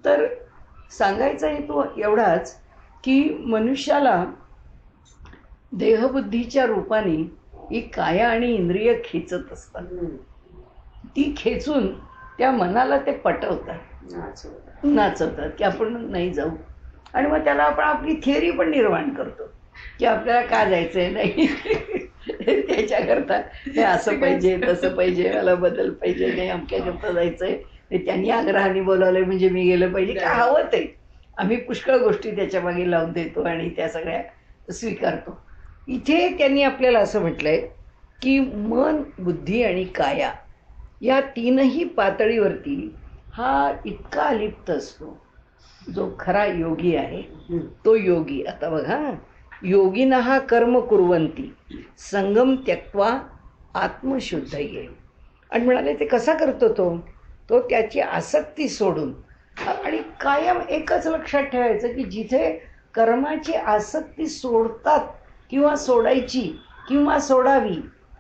तर सांगायचा हेतू एवढाच की मनुष्याला देहबुद्धीच्या रूपाने ही काया आणि इंद्रिय खेचत असतात. ती खेचून त्या मनाला ते पटवतात, नाचवतात की आपण नाही जाऊ. आणि मग त्याला आपण आपली थिअरी पण निर्माण करतो की आपल्याला का जायचंय नाही त्याच्याकरता हे असं पाहिजे, तसं पाहिजे, मला बदल पाहिजे, नाही अमक्याकरता जायचंय, त्यांनी आग्रहाने बोलावलंय म्हणजे मी गेलं पाहिजे, का हवं ते. आम्ही पुष्कळ गोष्टी त्याच्या मागे लावून देतो आणि त्या सगळ्या स्वीकारतो. इथे त्यांनी आपल्याला असं म्हटलंय की मन, बुद्धी आणि काया या तीनही पातळीवरती हा इतका अलिप्त असतो जो खरा योगी आहे हम्म. तो योगी. आता बघा, योगिनः कर्म कुर्वन्ति संगम त्यक्त्वा आत्मशुद्धये. आणि म्हणाले ते कसा करतो तो त्याची आसक्ती सोडून. आणि कायम एकच लक्षात ठेवायचं की जिथे कर्माची आसक्ती सोडतात किंवा सोडायची किंवा सोडावी,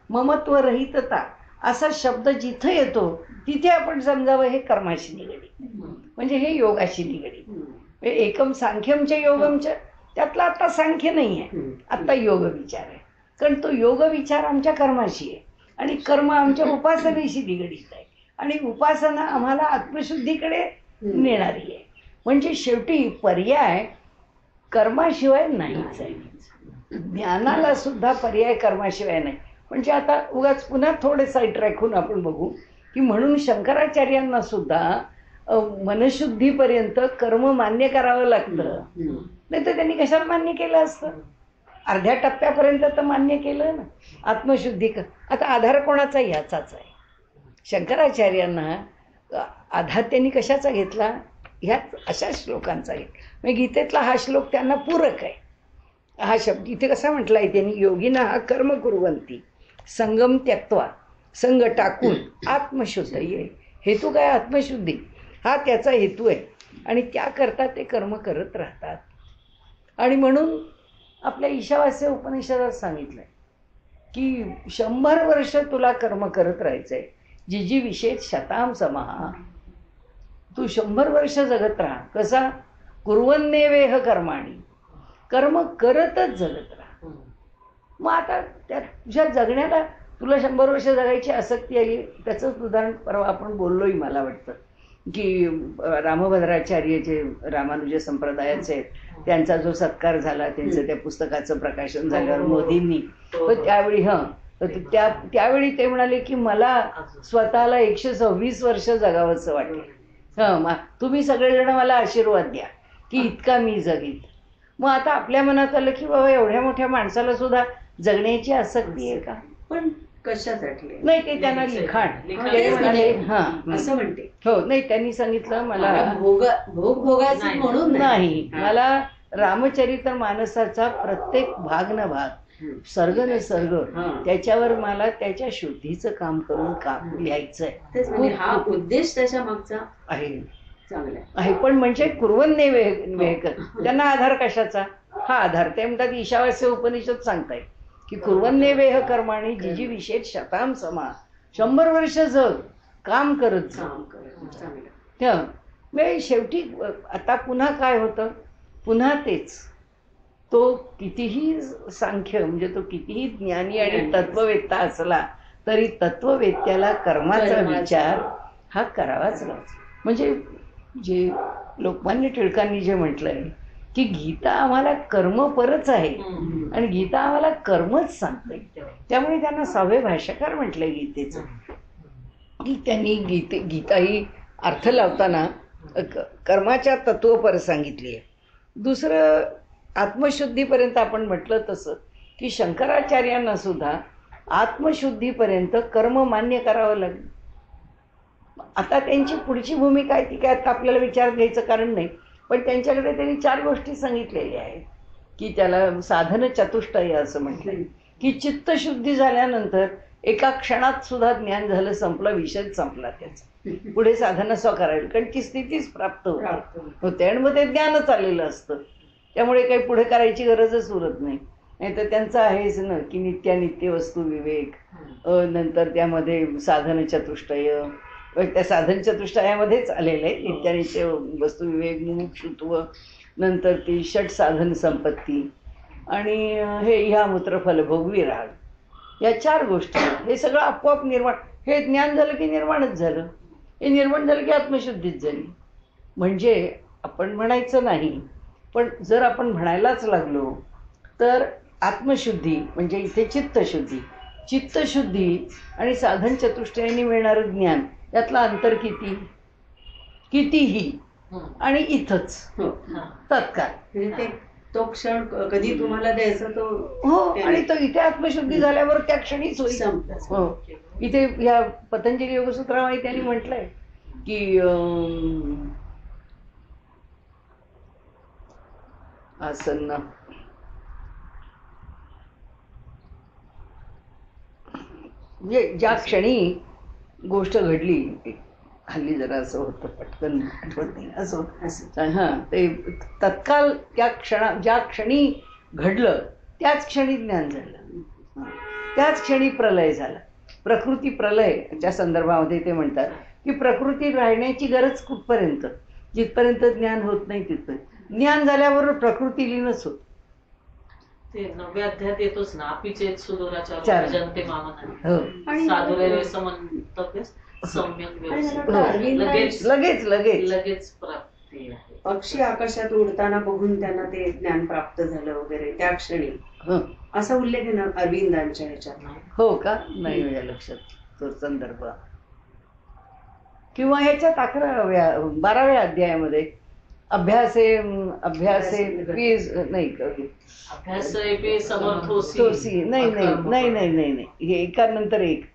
ममत्वरहितता असा शब्द जिथं येतो तिथे आपण समजावं हे कर्माशी निगडीत, म्हणजे हे योगाशी निगडीत. म्हणजे एकम सांख्यमच्या योगमच्या त्यातला आता सांख्य नाही आहे, आता योग विचार आहे. कारण तो योग विचार आमच्या कर्माशी आहे आणि कर्म आमच्या उपासनेशी निगडीत आहे. आणि उपासना आम्हाला आत्मशुद्धीकडे नेणारी आहे. म्हणजे शेवटी पर्याय कर्माशिवाय नाहीच आहे. ज्ञानाला सुद्धा पर्याय कर्माशिवाय नाही. म्हणजे आता उगाच पुन्हा थोडे साईड ट्रॅक होऊन आपण बघू की म्हणून शंकराचार्यांना सुद्धा मनशुद्धीपर्यंत कर्म मान्य करावं लागतं. नाही तर त्यांनी कशाला मान्य केलं असतं? अर्ध्या टप्प्यापर्यंत तर मान्य केलं ना आत्मशुद्धी. आता आधार कोणाचा? याचाच आहे. शंकराचार्यांना आधार त्यांनी कशाचा घेतला? ह्या अशा श्लोकांचा घेतला. म्हणजे गीतेतला हा श्लोक त्यांना पूरक आहे. हा शब्द इथे कसा म्हटला आहे त्यांनी? योगिनः कर्म कुर्वन्ति संगम त्यक्त्वा, संग टाकून आत्मशुद्ध ये. हेतू काय? आत्मशुद्धी हा त्याचा हेतू आहे. आणि त्याकरता ते कर्म करत राहतात. आणि म्हणून आपल्या ईशावास्य उपनिषदात सांगितलंय की 100 वर्ष तुला कर्म करत राहायचंय. जी विशेष शताम समाहा. तू 100 वर्ष जगत राहा. कसा? कुर्वन्नेवेह कर्माणी. कर्म करतच जगत राहा. मग आता त्या तुझ्या जगण्याला तुला 100 वर्ष जगायची आसक्ती आली. त्याचंच उदाहरण परवा आपण बोललोही मला वाटतं की रामभद्राचार्य जे रामानुज संप्रदायाचे आहेत त्यांचा जो सत्कार झाला, त्यांचं त्या पुस्तकाचं प्रकाशन झाल्यावर मोदींनी, तर त्यावेळी त्यावेळी ते म्हणाले की मला स्वतःला 126 वर्ष जगावंसं वाटेल. तुम्ही सगळेजण मला आशीर्वाद द्या की इतका मी जगीत. मग आता आपल्या मनात आलं की बाबा एवढ्या मोठ्या माणसाला सुद्धा जगण्याची आसक्ती आहे का? पण कशासाठी? नाही ते त्यांना लिखाण असं म्हणते. हो, नाही त्यांनी सांगितलं मला भोगायचं म्हणून नाही, मला रामचरित्र मानसाचा प्रत्येक भाग न भाग, सर्ग न सर्ग त्याच्यावर मला त्याच्या शुद्धीचं काम करून लिहायचंय. हा उद्देश त्याच्या मागचा आहे. चांगला आहे. पण म्हणजे कुर्वन्ने वेहकर त्यांना आधार कशाचा? हा आधार ते म्हणतात ईशावास्य उपनिषद सांगताय की कुर्वन्ने वेह कर्माणी जी विशेष शताम समा. 100 वर्ष जग काम करत जा. शेवटी आता पुन्हा काय होतं? पुन्हा तेच. तो कितीही सांख्य म्हणजे तो कितीही ज्ञानी आणि तत्ववेत्ता असला तरी तत्ववेत्याला कर्माचा विचार हा करावाच लागतो. म्हणजे जे लोकमान्य टिळकांनी जे म्हटलंय की गीता आम्हाला कर्मपरच आहे आणि गीता आम्हाला कर्मच सांगते. त्यामुळे त्यांना 6वे भाष्यकार म्हटलंय गीतेचं की त्यांनी गीता ही अर्थ लावताना कर्माच्या तत्वपर सांगितली आहे. दुसरं आत्मशुद्धीपर्यंत आपण म्हटलं तसं की शंकराचार्यांना सुद्धा आत्मशुद्धीपर्यंत कर्म मान्य करावं लागेल. आता त्यांची पुढची भूमिका आहे ती काय आता आपल्याला विचार घ्यायचं कारण नाही. पण त्यांच्याकडे त्यांनी 4 गोष्टी सांगितलेल्या आहेत की त्याला साधन चतुष्टय असं म्हटलंय की चित्तशुद्धी झाल्यानंतर एका क्षणात सुद्धा ज्ञान झालं, संपला, विषय संपला त्याचा. पुढे साधना स्व करायला कारण ती स्थितीच प्राप्त होते आणि मग ते ज्ञानच आलेलं असतं. त्यामुळे काही पुढे करायची गरजच उरत नाही. नाहीतर त्यांचं आहेच ना की नित्यानित्य वस्तू विवेक, नंतर त्यामध्ये साधन चतुष्टय, त्या साधन चतुष्टयामध्येच आलेलं आहे नित्यानित्य वस्तू विवेक, मुमुक्षुत्व, नंतर ती षट साधन संपत्ती आणि हे ह्या मूत्र फलभोग विराग. या 4 गोष्टी हे सगळं आपोआप निर्माण. हे ज्ञान झालं की निर्माणच झालं. हे निर्माण झालं की आत्मशुद्धीच झाली. म्हणजे आपण म्हणायचं नाही, पण जर आपण म्हणायलाच लागलो तर आत्मशुद्धी म्हणजे इथे चित्तशुद्धी, चित्तशुद्धी आणि साधन चतुष्टयाने मिळणारं ज्ञान यातला अंतर कितीही आणि इथंच तत्काळ तो क्षण कधी तुम्हाला द्यायचा तो हो. आणि तो इथे आत्मशुद्धी झाल्यावर त्या क्षणीच होईल. हो. इथे ह्या पतंजली योगसूत्रामध्ये त्यांनी म्हटलंय की आसन्न. म्हणजे ज्या क्षणी गोष्ट घडली, हल्ली जरा असं होतं पटकन आठवत नाही असं ते तत्काल ज्या क्षणी घडलं त्याच क्षणी ज्ञान झालं, त्याच क्षणी प्रलय झाला. प्रकृती प्रलयच्या संदर्भामध्ये ते म्हणतात की प्रकृती राहण्याची गरज कुठपर्यंत, जिथपर्यंत ज्ञान होत नाही तिथपर्यंत. ज्ञान झाल्याबरोबर प्रकृती लीनच होत. ते 9व्या अध्यायात येतोच ना, अपिचेत सुदूराचार जनते मामना साधुरे समंतव्य सम्यक लगेच लगेच लगेच प्राप्ती आहे. पक्षी आकाशात उडताना बघून त्यांना ते ज्ञान प्राप्त झालं वगैरे त्या क्षणी, असा उल्लेख आहे ना अरविंदांच्या ह्याच्यात. हो का? नाही माझ्या लक्षात तो संदर्भ. किंवा ह्याच्यात 12व्या अध्यायामध्ये अभ्यासे समर्थोसी नाही हे एकानंतर एक.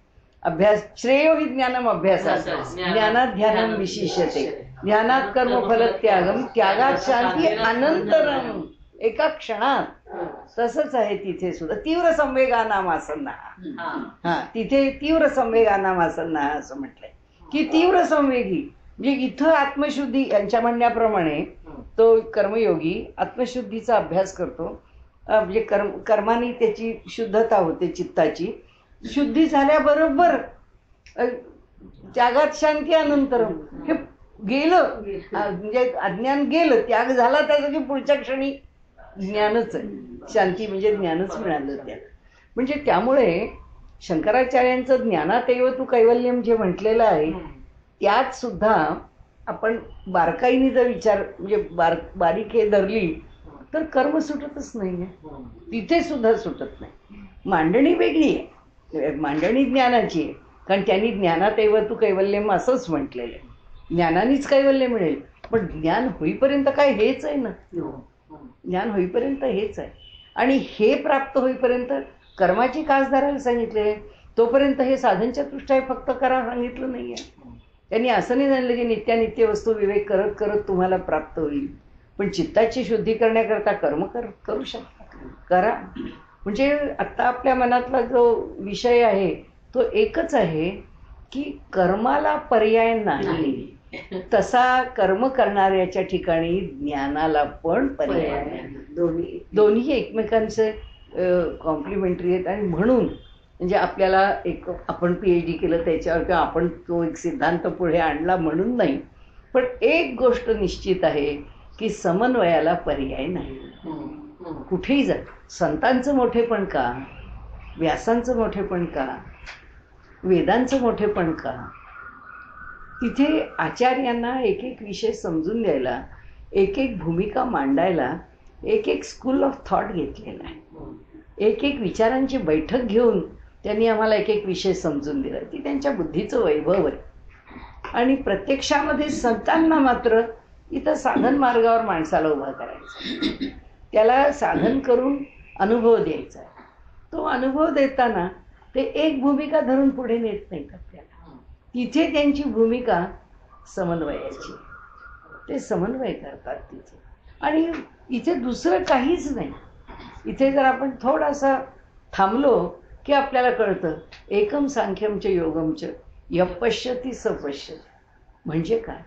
अभ्यास श्रेयो हि ज्ञानम अभ्यासात, ज्ञानात ध्यानम विशिष्यते, ज्ञानात कर्मफल त्यागम, त्यागात शांती अनंतरम. एका क्षणात तसंच आहे तिथे सुद्धा. तीव्र संवेगानाम आसन्ना, तिथे तीव्र संवेगानाम आसन्ना असं म्हटलंय की तीव्र संवेगी. म्हणजे इथं आत्मशुद्धी यांच्या म्हणण्याप्रमाणे तो कर्मयोगी आत्मशुद्धीचा अभ्यास करतो. म्हणजे कर्माने त्याची शुद्धता होते, चित्ताची शुद्धी झाल्याबरोबर त्यागात शांती अनंतरम. हे गेलं म्हणजे अज्ञान गेलं, त्याग झाला त्याचा की पुढच्या क्षणी ज्ञानच आहे. शांती म्हणजे ज्ञानच मिळालं त्याला. म्हणजे त्यामुळे शंकराचार्यांचं ज्ञानातेव तू कैवल्यम जे म्हटलेलं आहे त्यात सुद्धा आपण बारकाईने जर विचार म्हणजे बारीक हे धरली तर कर्म सुटतच नाहीये, तिथे सुद्धा सुटत नाही. मांडणी वेगळी आहे, मांडणी ज्ञानाची आहे, कारण त्यांनी ज्ञानातेव तू कैवल्यम असंच म्हटलेलं आहे. ज्ञानानेच कैवल्य मिळेल, पण ज्ञान होईपर्यंत काय हेच आहे ना, ज्ञान होईपर्यंत हेच आहे. आणि हे प्राप्त होईपर्यंत कर्माची कास धरायला सांगितले, तोपर्यंत हे साधनच्या दृष्ट्या फक्त करा सांगितलं नाहीये. त्यांनी असं नाही सांगितलं की नित्यानित्य वस्तू विवेक करत करत तुम्हाला प्राप्त होईल, पण चित्ताची शुद्धी करण्याकरता कर्म करू शकता, करा. म्हणजे आत्ता आपल्या मनातला जो विषय आहे तो एकच आहे की कर्माला पर्याय नाही, तसा कर्म करणाऱ्याच्या ठिकाणी ज्ञानाला पण पर्याय नाही. दोन्ही एकमेकांचे कॉम्प्लिमेंटरी आहेत. आणि म्हणून म्हणजे आपल्याला एक आपण PhD केलं त्याच्यावर किंवा आपण तो एक सिद्धांत पुढे आणला म्हणून नाही, पण एक गोष्ट निश्चित आहे की समन्वयाला पर्याय नाही. कुठेही जा, संतांचं मोठेपण का, व्यासांचं मोठेपण का, वेदांचं मोठेपण का, तिथे आचार्यांना एक एक विषय समजून द्यायला, एक एक भूमिका मांडायला एक एक स्कूल ऑफ थॉट घेतलेला आहे. एक एक विचारांची बैठक घेऊन त्यांनी आम्हाला एक एक विषय समजून दिला. ती त्यांच्या बुद्धीचं वैभव आहे. आणि प्रत्यक्षामध्ये संतांना मात्र इथं साधन मार्गावर माणसाला उभा करायचा, त्याला साधन करून अनुभव द्यायचा. तो अनुभव देताना ते एक भूमिका धरून पुढे नेत नाहीत आपल्याला. तिथे त्यांची भूमिका समन्वयाची, ते समन्वय करतात तिथे. आणि इथे दुसरं काहीच नाही. इथे जर आपण थोडासा थांबलो की आपल्याला कळतं एकम सांख्यमच योगमच यपश्यती सपश्यती म्हणजे काय,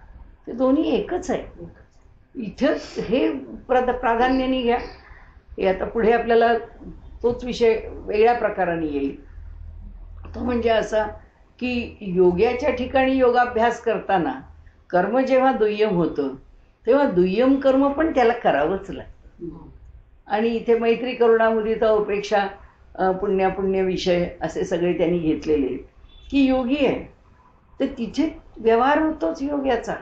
ते दोन्ही एकच आहे. इथं हे प्राधान्याने घ्या. हे आता पुढे आपल्याला तोच विषय वेगळ्या प्रकाराने येईल. तो म्हणजे असा की योग्याच्या ठिकाणी योगाभ्यास करताना कर्म जेव्हा दुय्यम होतं तेव्हा दुय्यम कर्म पण त्याला करावंच लागतं. आणि इथे मैत्री करुणा मुदिता उपेक्षा पुण्य विषय असे सगळे त्यांनी घेतलेले की योगी आहे तर तिथे व्यवहार होतोच योग्याचा.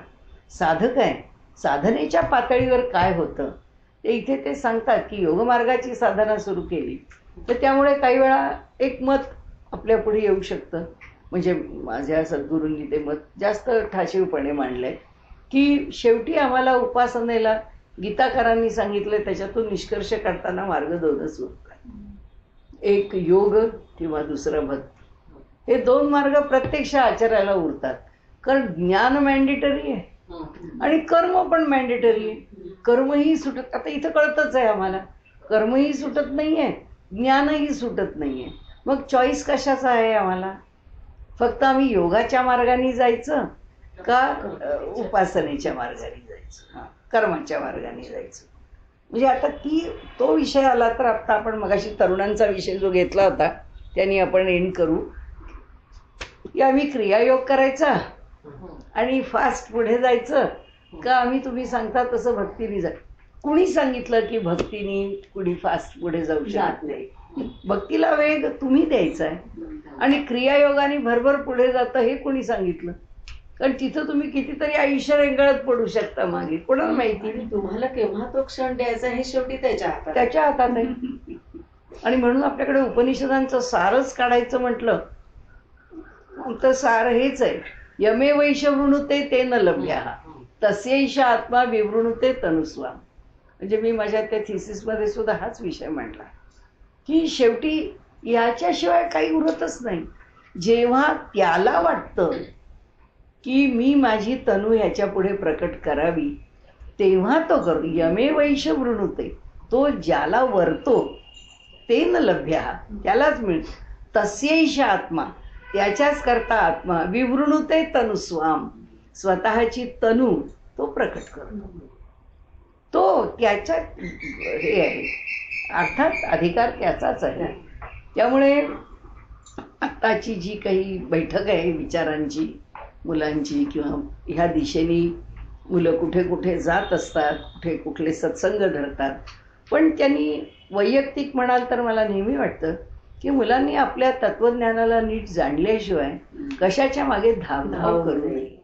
साधक आहे, साधनेच्या पातळीवर काय होतं ते इथे ते सांगतात की योगमार्गाची साधना सुरू केली तर त्यामुळे काही वेळा एक मत आपल्या पुढे येऊ शकतं. म्हणजे माझ्या सद्गुरूंनी ते मत जास्त ठाशीवपणे मांडलंय की शेवटी आम्हाला उपासनेला गीताकारांनी सांगितलं त्याच्यातून निष्कर्ष काढताना मार्ग दोनच उरतात, एक योग किंवा दुसरं भक्ती. हे दोन मार्ग प्रत्यक्ष आचरायला उरतात. कारण ज्ञान मॅन्डेटरी आहे आणि कर्म पण मॅन्डेटरी आहे. कर्मही सुटत, आता इथं कळतच आहे आम्हाला, कर्मही सुटत नाहीये, ज्ञानही सुटत नाहीये. मग चॉईस कशाचा आहे आम्हाला? फक्त आम्ही योगाच्या मार्गाने जायचं का उपासनेच्या मार्गाने जायचं, कर्माच्या मार्गाने जायचं? म्हणजे आता तो विषय आला तर आता आपण मगाशी तरुणांचा विषय जो घेतला होता त्यांनी आपण एंड करू, की आम्ही क्रियायोग करायचा आणि फास्ट पुढे जायचं का आम्ही तुम्ही सांगता तसं भक्तीने जाय? कुणी सांगितलं की भक्तीने कुणी फास्ट पुढे जाऊ शकत नाही? भक्तीला वेग तुम्ही द्यायचा आहे आणि क्रियायोगाने भरभर पुढे जातं हे कोणी सांगितलं? कारण तिथं तुम्ही कितीतरी आयुष्य रेंगाळत पडू शकता मागे, कोणाला माहिती? तुम्हाला केव्हा तो क्षण द्यायचा हे शेवटी त्याच्या हातात आहे. आणि म्हणून आपल्याकडे उपनिषदांचं सारच काढायचं म्हटलं तर सार हेच आहे, यमे वैश वृणुते ते न लभ्या तस्यैष आत्मा विवृणुते तनुस्वा. म्हणजे मी माझ्या त्या थिसिसमध्ये सुद्धा हाच विषय म्हटला की शेवटी याच्याशिवाय काही उरतच नाही. जेव्हा त्याला वाटतं की मी माझी तनू ह्याच्या पुढे प्रकट करावी तेव्हा तो करतो. यमे वैश वृणुते, तो ज्याला वरतो ते न लभ्या, त्यालाच मिळतो. तस्यैष आत्मा, त्याच्याच करता आत्मा विवृणुते तनुस्वाम, स्वतःची तनू तो प्रकट करतो. तो त्याच्या हे आहे, अर्थात अधिकार त्याचाच आहे. त्यामुळे आत्ताची जी काही बैठक आहे विचारांची, मुलांची, किंवा ह्या दिशेने मुलं कुठे कुठे जात असतात, कुठे कुठले सत्संग धरतात, पण त्यांनी वैयक्तिक म्हणाल तर मला नेहमी वाटतं की मुलांनी आपल्या तत्वज्ञानाला नीट जाणल्याशिवाय कशाच्या मागे धावधाव करू नये.